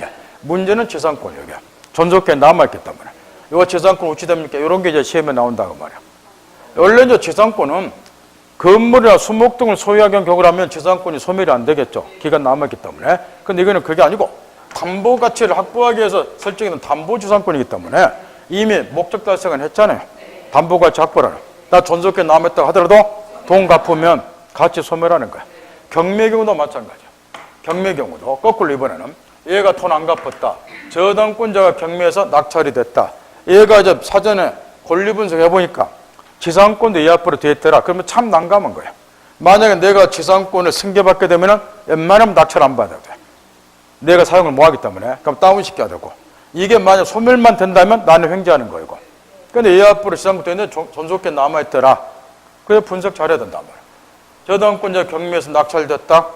문제는 지상권이야. 이게. 전속권에 남아있기 때문에. 이거 지상권 우치됩니까? 이런 게 이제 시험에 나온다고 말이야. 원래 이제 지상권은 건물이나 수목 등을 소유하게 경우를 하면 지상권이 소멸이 안 되겠죠. 기간 남아있기 때문에. 근데 이거는 그게 아니고 담보 가치를 확보하기 위해서 설정된 담보 지상권이기 때문에 이미 목적 달성은 했잖아요. 담보 가치 확보라는. 나 전속권에 남아있다고 하더라도 돈 갚으면 가치 소멸하는 거야. 경매 경우도 마찬가지야. 경매 경우도 거꾸로 이번에는 얘가 돈 안 갚았다. 저당권자가 경매에서 낙찰이 됐다. 얘가 이제 사전에 권리 분석해 보니까 지상권도 이 앞으로 돼 있더라. 그러면 참 난감한 거예요. 만약에 내가 지상권을 승계받게 되면은 웬만하면 낙찰 안 받아야 돼. 내가 사용을 못 하기 때문에. 그럼 다운시켜야 되고. 이게 만약 소멸만 된다면 나는 횡재하는 거이고. 근데 이 앞으로 지상권도 있는데 존속権남아있더라. 그래 분석 잘해야 된단 말이야. 저당권자 경매에서 낙찰됐다.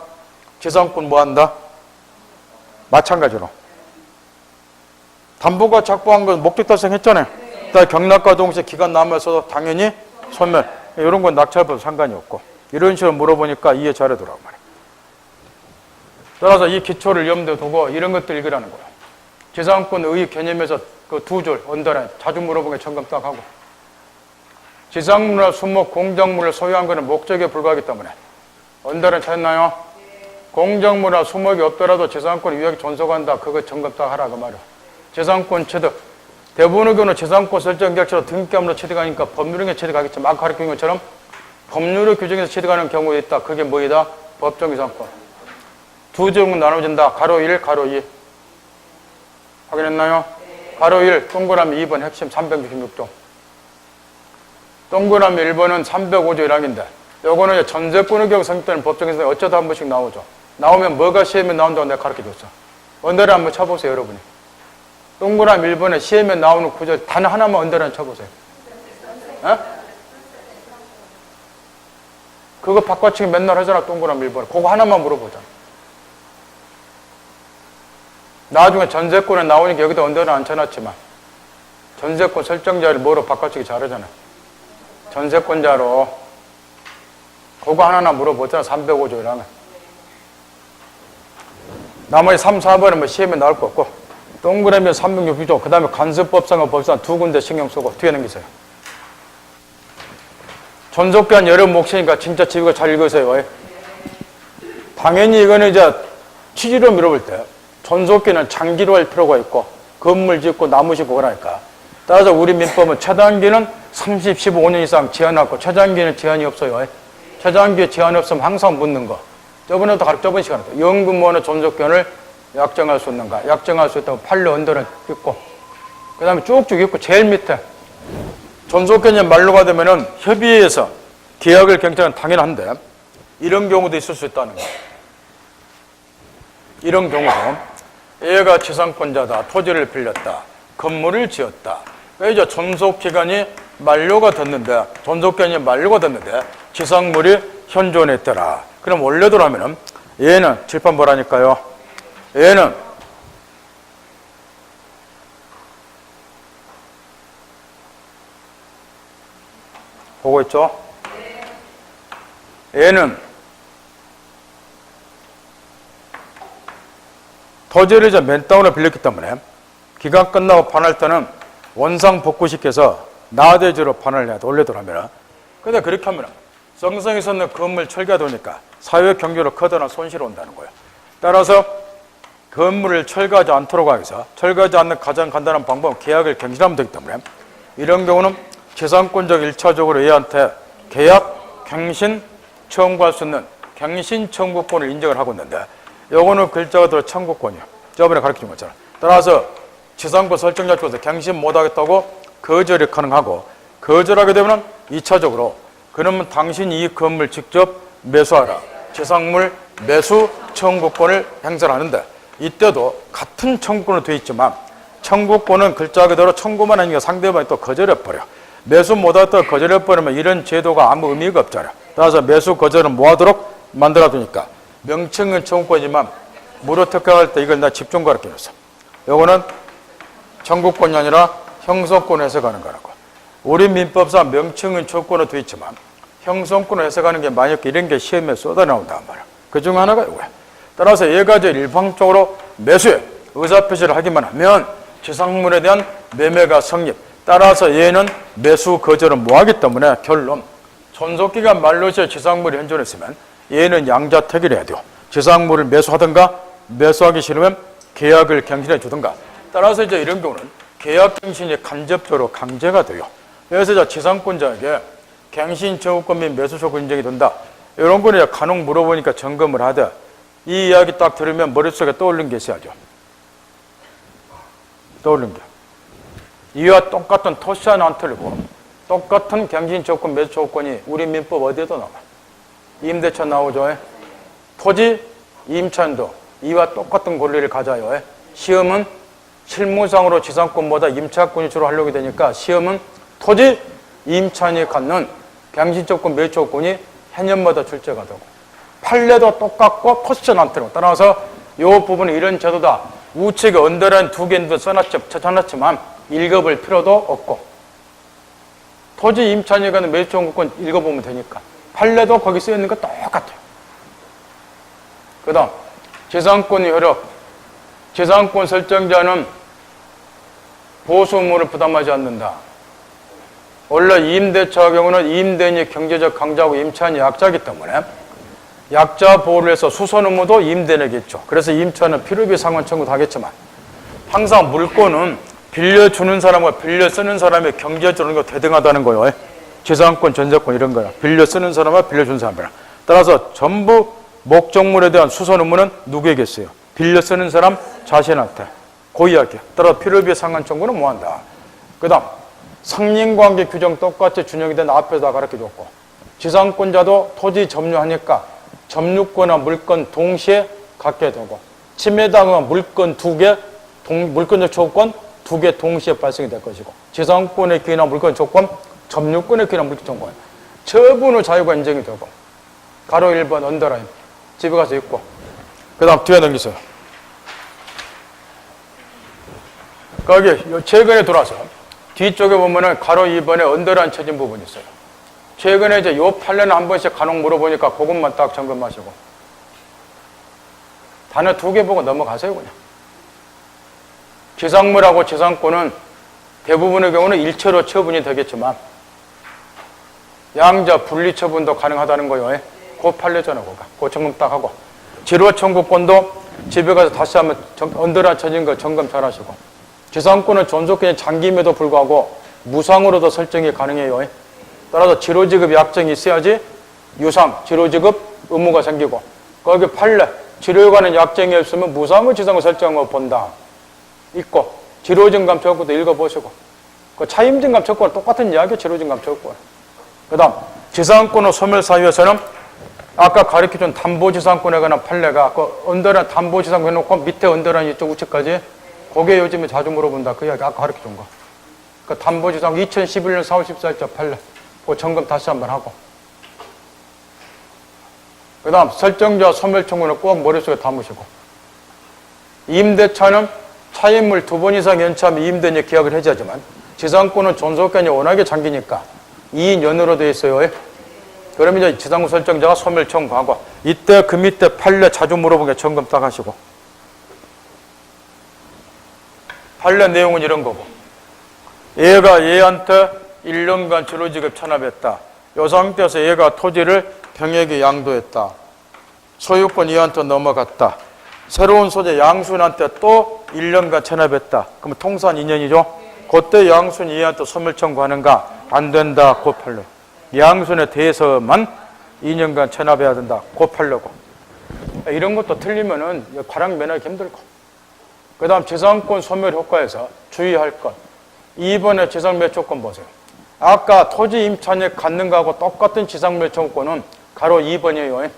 지상권 뭐 한다? 마찬가지로. 담보가 작보한 건 목적 달성했잖아요. 경락과 동시에 기간 남아서도 당연히 소멸. 이런 건 낙찰보다 상관이 없고. 이런 식으로 물어보니까 이해 잘하더라고 말이야. 따라서 이 기초를 염두에 두고 이런 것들 읽으라는 거야. 지상권의 개념에서 그 두 줄 언더라인 자주 물어보는 게 점검 딱 하고. 지상물이나 수목, 공작물을 소유한 것은 목적에 불과하기 때문에 언더라인 찾았나요? 공작물이나 수목이 없더라도 지상권 위약이 존속한다. 그거 점검 딱 하라 그 말이야. 지상권 취득. 대부분의 경우는 지상권 설정 계약서로 등기함으로 취득하니까 법률행위 취득하겠지만 아까 가르친 것처럼 법률의 규정에서 취득하는 경우가 있다. 그게 뭐이다? 법정 지상권. 두 종은 나눠진다. 가로 1, 가로 2. 확인했나요? 가로 1, 동그라미 2번 핵심 366종. 동그라미 1번은 305조 1항인데 요거는 전세권의 경우 성립되는 법정에서 어쩌다 한 번씩 나오죠. 나오면 뭐가 시험에 나온다고 내가 가르쳐줬어. 언더라인 한번 쳐보세요, 여러분이. 동그라미 1번에 시험에 나오는 구절 단 하나만 언더라인 쳐보세요. 에? 그거 바꿔치기 맨날 하잖아, 동그라미 1번에. 그거 하나만 물어보잖아. 나중에 전세권에 나오니까 여기다 언더라인 안 쳐놨지만 전세권 설정자를 뭐로 바꿔치기 잘하잖아. 전세권자로. 그거 하나나 물어보잖아, 305조 1항은. 나머지 3, 4번은 뭐 시험에 나올 거 없고 동그라미 366조, 그 다음에 간섭법상과 법상 두 군데 신경 쓰고 뒤에 넘기세요. 존속기한 여러 몫이니까 진짜 지우가 잘 읽으세요. 당연히 이거는 이제 취지로 물어볼 때 존속기는 장기로 할 필요가 있고 건물 짓고 나무 심고 그러니까. 따라서 우리 민법은 최단기는 30, 15년 이상 제한하고 최장기는 제한이 없어요. 최장기에 제한이 없으면 항상 묻는 거. 저번에도 저번 시간에 연금원의 존속권을 약정할 수 있는가? 약정할 수 있다고 판례 언더는 있고 그 다음에 쭉쭉 있고 제일 밑에 존속권이 만료가 되면은 협의회에서 계약을 경청은 당연한데 이런 경우도 있을 수 있다는 거예요. 이런 경우도 얘가 지상권자다. 토지를 빌렸다. 건물을 지었다. 그러니까 이제 존속기간이 만료가 됐는데 존속기간이 만료가 됐는데 지상물이 현존했더라. 그럼 원래대로 하면은 얘는 칠판 보라니까요. 얘는 보고 있죠? 얘는 토지를 이제 맨땅으로 빌렸기 때문에 기간 끝나고 반할 때는 원상 복구시켜서 나대지로 반환을 해야 돼. 원래대로 하면은. 근데 그렇게 하면은 성성이 있는 건물 철거가 되니까 사회 경제로 커다란 손실이 온다는 거예요. 따라서 건물을 철거하지 않도록 하기 위해서 철거하지 않는 가장 간단한 방법은 계약을 갱신하면 되기 때문에 이런 경우는 지상권적 1차적으로 얘한테 계약 갱신 청구할 수 있는 갱신 청구권을 인정을 하고 있는데 요거는 글자가 들어 청구권이에요. 저번에 가르친 것처럼. 따라서 지상권 설정자 쪽에서 갱신 못하겠다고 거절이 가능하고 거절하게 되면 2차적으로 그러면 당신이 이 건물 직접 매수하라. 지상물 매수 청구권을 행사하는데 이때도 같은 청구권으로 되어 있지만 청구권은 글자 그대로 청구만 하니까 상대방이 또 거절해버려. 매수 못하겠다고 거절해버리면 이런 제도가 아무 의미가 없잖아요. 따라서 매수 거절은 뭐하도록 만들어두니까 명칭은 청구권이지만 무료 특허할 때 이걸 나 집중 가르쳐줬어. 요거는 청구권이 아니라 형성권을 해석하는 거라고. 우리 민법상 명칭은 청구권으로 되어 있지만 형성권을 해석하는 게 만약 이런 게 시험에 쏟아나온단 말이야. 그중 하나가 이거야. 따라서 얘가 이제 일방적으로 매수에 의사표시를 하기만 하면 지상물에 대한 매매가 성립. 따라서 얘는 매수 거절을 못하기 때문에 결론. 존속기간 만료시에 지상물이 현존했으면 얘는 양자택일을 해야 돼요. 지상물을 매수하든가 매수하기 싫으면 계약을 갱신해 주든가. 따라서 이제 이런 경우는 계약 갱신이 간접적으로 강제가 돼요. 그래서 이제 지상권자에게 갱신 청구권 및 매수 조건 인정이 된다. 이런 거는 간혹 물어보니까 점검을 하되 이 이야기 딱 들으면 머릿속에 떠오르는 게 있어야죠. 떠오르는 게. 이와 똑같은 토시 하나 안 틀리고 똑같은 갱신 조건, 매수 조건이 우리 민법 어디에도 나와. 임대차 나오죠. 토지, 임차인도 이와 똑같은 권리를 가져요. 시험은 실무상으로 지상권보다 임차권이 주로 하려고 되니까 시험은 토지, 임차인이 갖는 갱신 조건, 매수 조건이 해년마다 출제가 되고 판례도 똑같고 토시전 안 틀리고 따라서 이 부분은 이런 제도다. 우측에 언더라인 두 개도 써놨지만 읽어볼 필요도 없고 토지 임차인이 갖는 매수 조건 읽어보면 되니까 판례도 거기 쓰여있는 거 똑같아요. 그 다음 지상권 효력. 지상권 설정자는 보수 의무를 부담하지 않는다. 원래 임대차의 경우는 임대인이 경제적 강자고 임차인이 약자이기 때문에 약자 보호를 해서 수선 의무도 임대인에겠죠. 그래서 임차인은 필요비 상환 청구도 하겠지만 항상 물권은 빌려주는 사람과 빌려 쓰는 사람의 경제적으로 대등하다는 거예요. 지상권, 전세권 이런 거야. 빌려 쓰는 사람과 빌려주는 사람이랑. 따라서 전부 목적물에 대한 수선 의무는 누구에게 있어요? 빌려 쓰는 사람 자신한테. 그 이야기야. 따라서 필요비 상환 청구는 뭐 한다. 그 다음 상린관계 규정 똑같이 준용이 된 앞에서 다 가르쳐줬고 지상권자도 토지 점유하니까 점유권과 물권 동시에 갖게 되고 침해당한 물권 두 개, 물권적 조건 두 개 동시에 발생이 될 것이고 지상권의 기인한 물권 조건, 점유권의 기인한 물권 조건 처분의 자유가 인정이 되고 가로 1번 언더라인 집에 가서 읽고 그 다음 뒤에 넘기세요. 거기 최근에 들어와서 뒤쪽에 보면은 가로 2번에 언더라인 쳐진 부분이 있어요. 최근에 이제 요 판례는 한 번씩 간혹 물어보니까 그것만 딱 점검하시고 단어 두 개 보고 넘어가세요 그냥. 지상물하고 지상권은 대부분의 경우는 일체로 처분이 되겠지만 양자 분리 처분도 가능하다는 거예요. 그 판례잖아 그거. 그 점검 딱 하고 지로 청구권도 집에 가서 다시 한번 언더라인 쳐진 거 점검 잘 하시고 지상권은 존속권이 잠김에도 불구하고 무상으로도 설정이 가능해요. 따라서 지로지급 약정이 있어야지 유상, 지로지급 의무가 생기고 거기 판례, 지로에 관한 약정이 없으면 무상의 지상을 설정한 거 본다. 있고 지로증감 조건도 읽어보시고 그 차임증감 조건은 똑같은 이야기예요. 지로증감 조건. 그 다음 지상권의 소멸사유에서는 아까 가르쳐준 담보지상권에 관한 판례가 그 언더라인 담보지상권 해놓고 밑에 언더라인 이쪽 우측까지 그게 요즘에 자주 물어본다. 그 이야기 아까 가르쳐준 거. 그 담보지상 2011년 4월 14일자 판례. 그 점검 다시 한번 하고. 그 다음 설정자 소멸 청구는 꼭 머릿속에 담으시고. 임대차는 차임물 2번 이상 연차하면 임대인이 계약을 해지하지만 지상권은 존속권이 워낙에 잠기니까 2인 연으로 되어 있어요. 그러면 이제 지상권 설정자가 소멸 청구하고 이때 그 밑에 판례 자주 물어본 게 점검 딱 하시고. 판례 내용은 이런 거고 얘가 얘한테 1년간 지로지급 체납했다. 이 상태에서 얘가 토지를 병에게 양도했다. 소유권 얘한테 넘어갔다. 새로운 소재 양순한테 또 1년간 체납했다. 그러면 통산 2년이죠. 그때 양순이 얘한테 소멸 청구하는가? 안 된다. 그 판례. 양순에 대해서만 2년간 체납해야 된다. 그 판례고. 이런 것도 틀리면은 과량 면하기 힘들고. 그 다음 지상권 소멸 효과에서 주의할 것. 2번의 지상매초권 보세요. 아까 토지 임차인이 갖는 거하고 똑같은 지상매초권은 가로 2번이에요.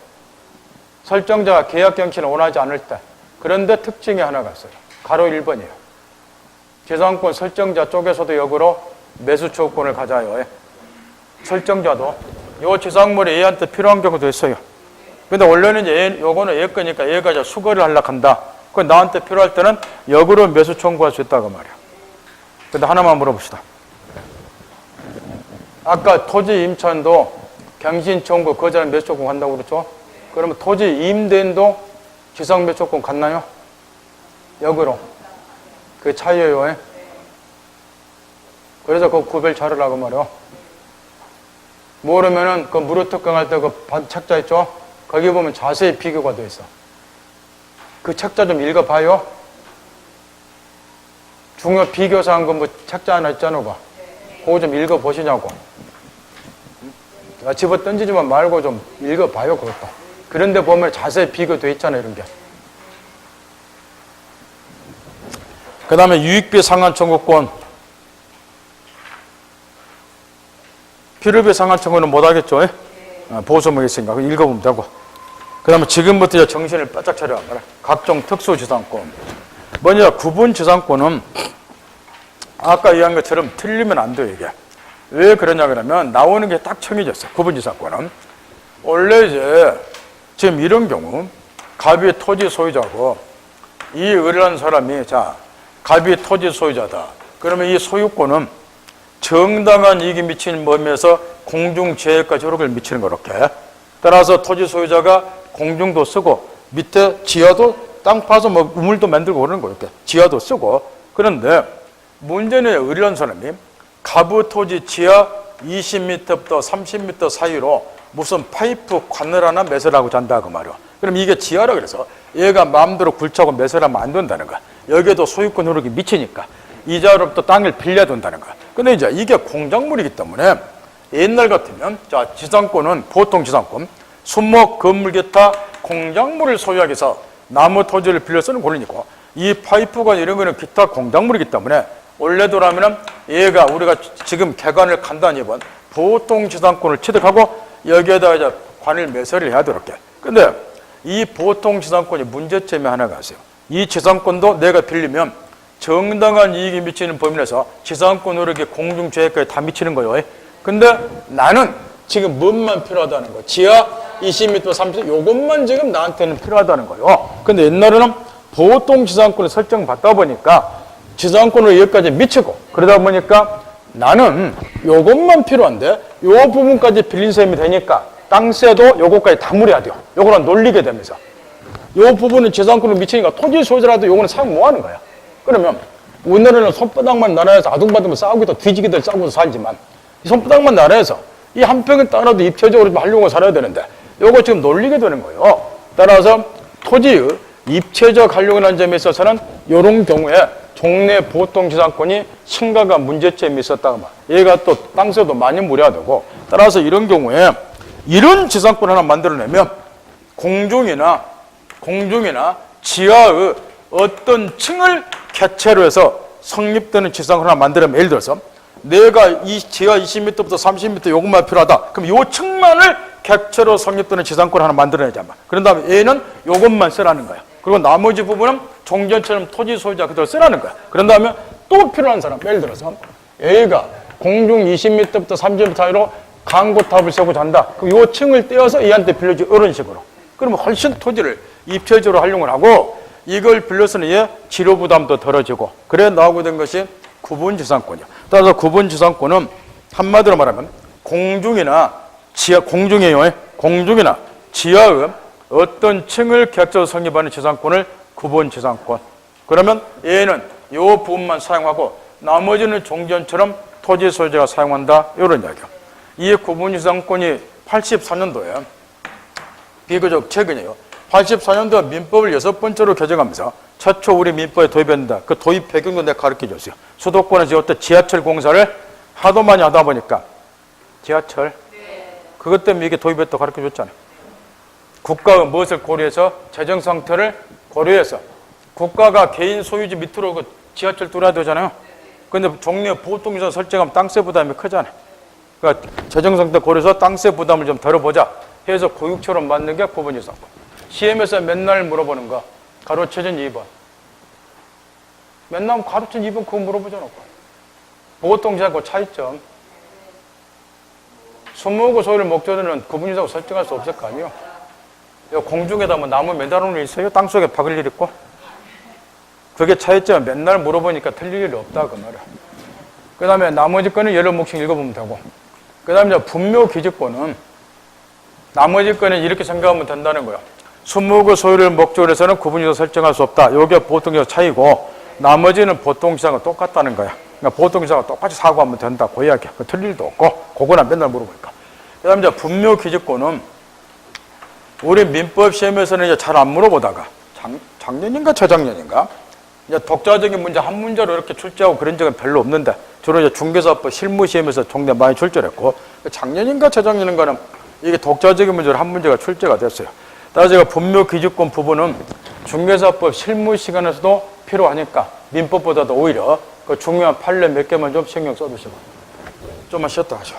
설정자가 계약갱신을 원하지 않을 때. 그런데 특징이 하나가 있어요. 가로 1번이에요. 지상권 설정자 쪽에서도 역으로 매수초권을 가져요. 설정자도 요 지상물이 얘한테 필요한 경우도 있어요. 근데 원래는 요거는 얘 거니까 얘가 이제 수거를 하려고 한다. 그 나한테 필요할 때는 역으로 매수 청구할 수 있다고 말이야. 근데 하나만 물어봅시다. 아까 토지 임차인도 갱신 청구 거절한 매수 청구 한다고 그랬죠? 그러면 토지 임대인도 지상배 조건 같나요? 역으로. 그 차이예요. 예? 그래서 그 구별 잘하라고 말이요. 모르면은 그 무료 특강할 때 그 책자 있죠? 거기 보면 자세히 비교가 돼 있어. 그 책자 좀 읽어봐요. 중요 비교사항 뭐 책자 하나 있잖아. 그거 좀 읽어보시냐고. 집어 던지지만 말고 좀 읽어봐요, 그것도. 그런데 보면 자세히 비교돼 있잖아, 이런 게. 그 다음에 유익비 상환 청구권. 필요비 상환 청구는 못하겠죠? 예? 보수목이 있으니까 읽어보면 되고. 그 다음에 지금부터 이제 정신을 바짝 차려. 각종 특수지상권. 뭐냐, 구분지상권은 아까 이야기한 것처럼 틀리면 안 돼요, 이게. 왜 그러냐 그러면 나오는 게 딱 정해졌어. 구분지상권은. 원래 이제 지금 이런 경우 갑이 토지 소유자고 이 의뢰한 사람이 자, 갑이 토지 소유자다. 그러면 이 소유권은 정당한 이익이 미치는 범위에서 공중재해까지 효력을 미치는 거 이렇게. 따라서 토지 소유자가 공중도 쓰고 밑에 지하도 땅 파서 뭐 우물도 만들고 그러는 거 이렇게. 지하도 쓰고. 그런데 문제는 의뢰한 사람이 가부 토지 지하 20m부터 30m 사이로 무슨 파이프 관을 하나 매설하고 잔다 그 말이야. 그럼 이게 지하라 그래서 얘가 마음대로 굴차고 매설하면 안 된다는 거야. 여기에도 소유권 효력이 미치니까 이자로부터 땅을 빌려야 된다는 거야. 근데 이제 이게 공작물이기 때문에 옛날 같으면 자, 지상권은 보통 지상권 수목, 건물, 기타 공작물을 소유하기 위해서 나무 토지를 빌려 쓰는 권리니까 이 파이프관 이런 거는 기타 공작물이기 때문에 원래도라면은 얘가 우리가 지금 개관을 간단히 본 보통 지상권을 취득하고 여기에다 이제 관을 매설을 해야 되렇게. 근데 이 보통 지상권이 문제점이 하나가 있어요. 이 지상권도 내가 빌리면 정당한 이익이 미치는 범위 내에서 지상권으로 이렇게 공중재해까지 다 미치는 거예요. 근데 나는 지금 뭔만 필요하다는 거예요. 지하 20m, 30m 요것만 지금 나한테는 필요하다는 거예요. 근데 옛날에는 보통 지상권을 설정받다 보니까 지상권으로 여기까지 미치고 그러다 보니까 나는 요것만 필요한데 요 부분까지 빌린 셈이 되니까 땅세도 요것까지 다 물어야 돼요. 요거랑 놀리게 되면서 요 부분은 지상권으로 미치니까 토지 소유자라도 요거는 사용 못 하는 거야. 그러면 우리나라는 손바닥만 나라에서 아둥바둥 싸우기도 뒤지기도 싸우고 살지만 이 손바닥만 나라에서 이 한 평의 땅이라도 입체적으로 좀 하려고 살아야 되는데 요거 지금 놀리게 되는 거예요. 따라서 토지의 입체적 활용이라는 점에 있어서는 이런 경우에 종래 보통 지상권이 심각한 문제점이 있었다고 말. 얘가 또 땅세도 많이 물어야 되고 따라서 이런 경우에 이런 지상권 하나 만들어내면 공중이나 지하의 어떤 층을 개체로 해서 성립되는 지상권 하나 만들면 예를 들어서 내가 이 지하 20m부터 30m 요것만 필요하다. 그럼 요 층만을 객체로 성립되는 지상권 하나 만들어내자. 그런 다음에 얘는 요것만 쓰라는 거야. 그리고 나머지 부분은 종전처럼 토지 소유자 그대로 쓰라는 거야. 그런 다음에 또 필요한 사람, 예를 들어서 얘가 공중 20m부터 30m 사이로 강고탑을 세우고 잔다. 그럼 요 층을 떼어서 얘한테 빌려줘. 이런 식으로. 그러면 훨씬 토지를 입체적으로 활용을 하고 이걸 빌려서는 얘 지료 부담도 덜어지고 그래 나오게 된 것이 구분지상권이야. 따라서 구분지상권은 한마디로 말하면 공중이나 지하, 공중이나 지하의 어떤 층을 계약적으로 성립하는 지상권을 구분지상권. 그러면 얘는 이 부분만 사용하고 나머지는 종전처럼 토지 소유자가 사용한다. 이런 이야기요. 이 구분지상권이 84년도에 비교적 최근이에요. 84년도에 민법을 6번째로 개정하면서 최초 우리 민법에 도입했는데 그 도입 배경도 내가 가르쳐 줬어요. 수도권에서 어떤 지하철 공사를 하도 많이 하다 보니까 지하철 그것 때문에 이게 도입했다고 가르쳐 줬잖아요. 국가가 무엇을 고려해서 재정 상태를 고려해서 국가가 개인 소유지 밑으로 그 지하철 뚫어야 되잖아요. 그런데 종래 보통지상 설정하면 땅세 부담이 크잖아요. 그러니까 재정 상태 고려해서 땅세 부담을 좀 덜어보자 해서 고육처럼 만든 게 구분지상권. 시험에서 맨날 물어보는 거 가로채전 2번. 맨날 가로채전 2번 그거 물어보잖아. 보통지상권 차이점. 수목고 소유를 목적으로는 구분지상권 설정할 수 없을 거 아니에요. 공중에다 뭐 나무 매달아놓은 일 있어요? 땅속에 박을 일 있고? 그게 차이점 맨날 물어보니까 틀릴 일이 없다 그 말이야. 그 다음에 나머지 거는 여러 몫씩 읽어보면 되고 그 다음에 분묘 기지권은 나머지 거는 이렇게 생각하면 된다는 거예요. 수목의 소유를 목적으로 해서는 구분해서 설정할 수 없다. 이게 보통적 차이고 나머지는 보통시사가 똑같다는 거야. 그러니까 보통시사가 똑같이 사고하면 된다. 그 이야기야. 틀릴 일도 없고 그거나 맨날 물어보니까. 그 다음에 이제 분묘 기지권은 우리 민법 시험에서는 이제 잘 안 물어보다가 작년인가 저작년인가 이제 독자적인 문제 한 문제로 이렇게 출제하고 그런 적은 별로 없는데 주로 이제 중개사법 실무 시험에서 종래 많이 출제를 했고 작년인가 저작년인가는 이게 독자적인 문제로 한 문제가 출제가 됐어요. 따라서 제가 분묘 기지권 부분은 중개사법 실무 시간에서도 필요하니까 민법보다도 오히려 그 중요한 판례 몇 개만 좀 신경 써두시고 좀만 쉬었다 하죠.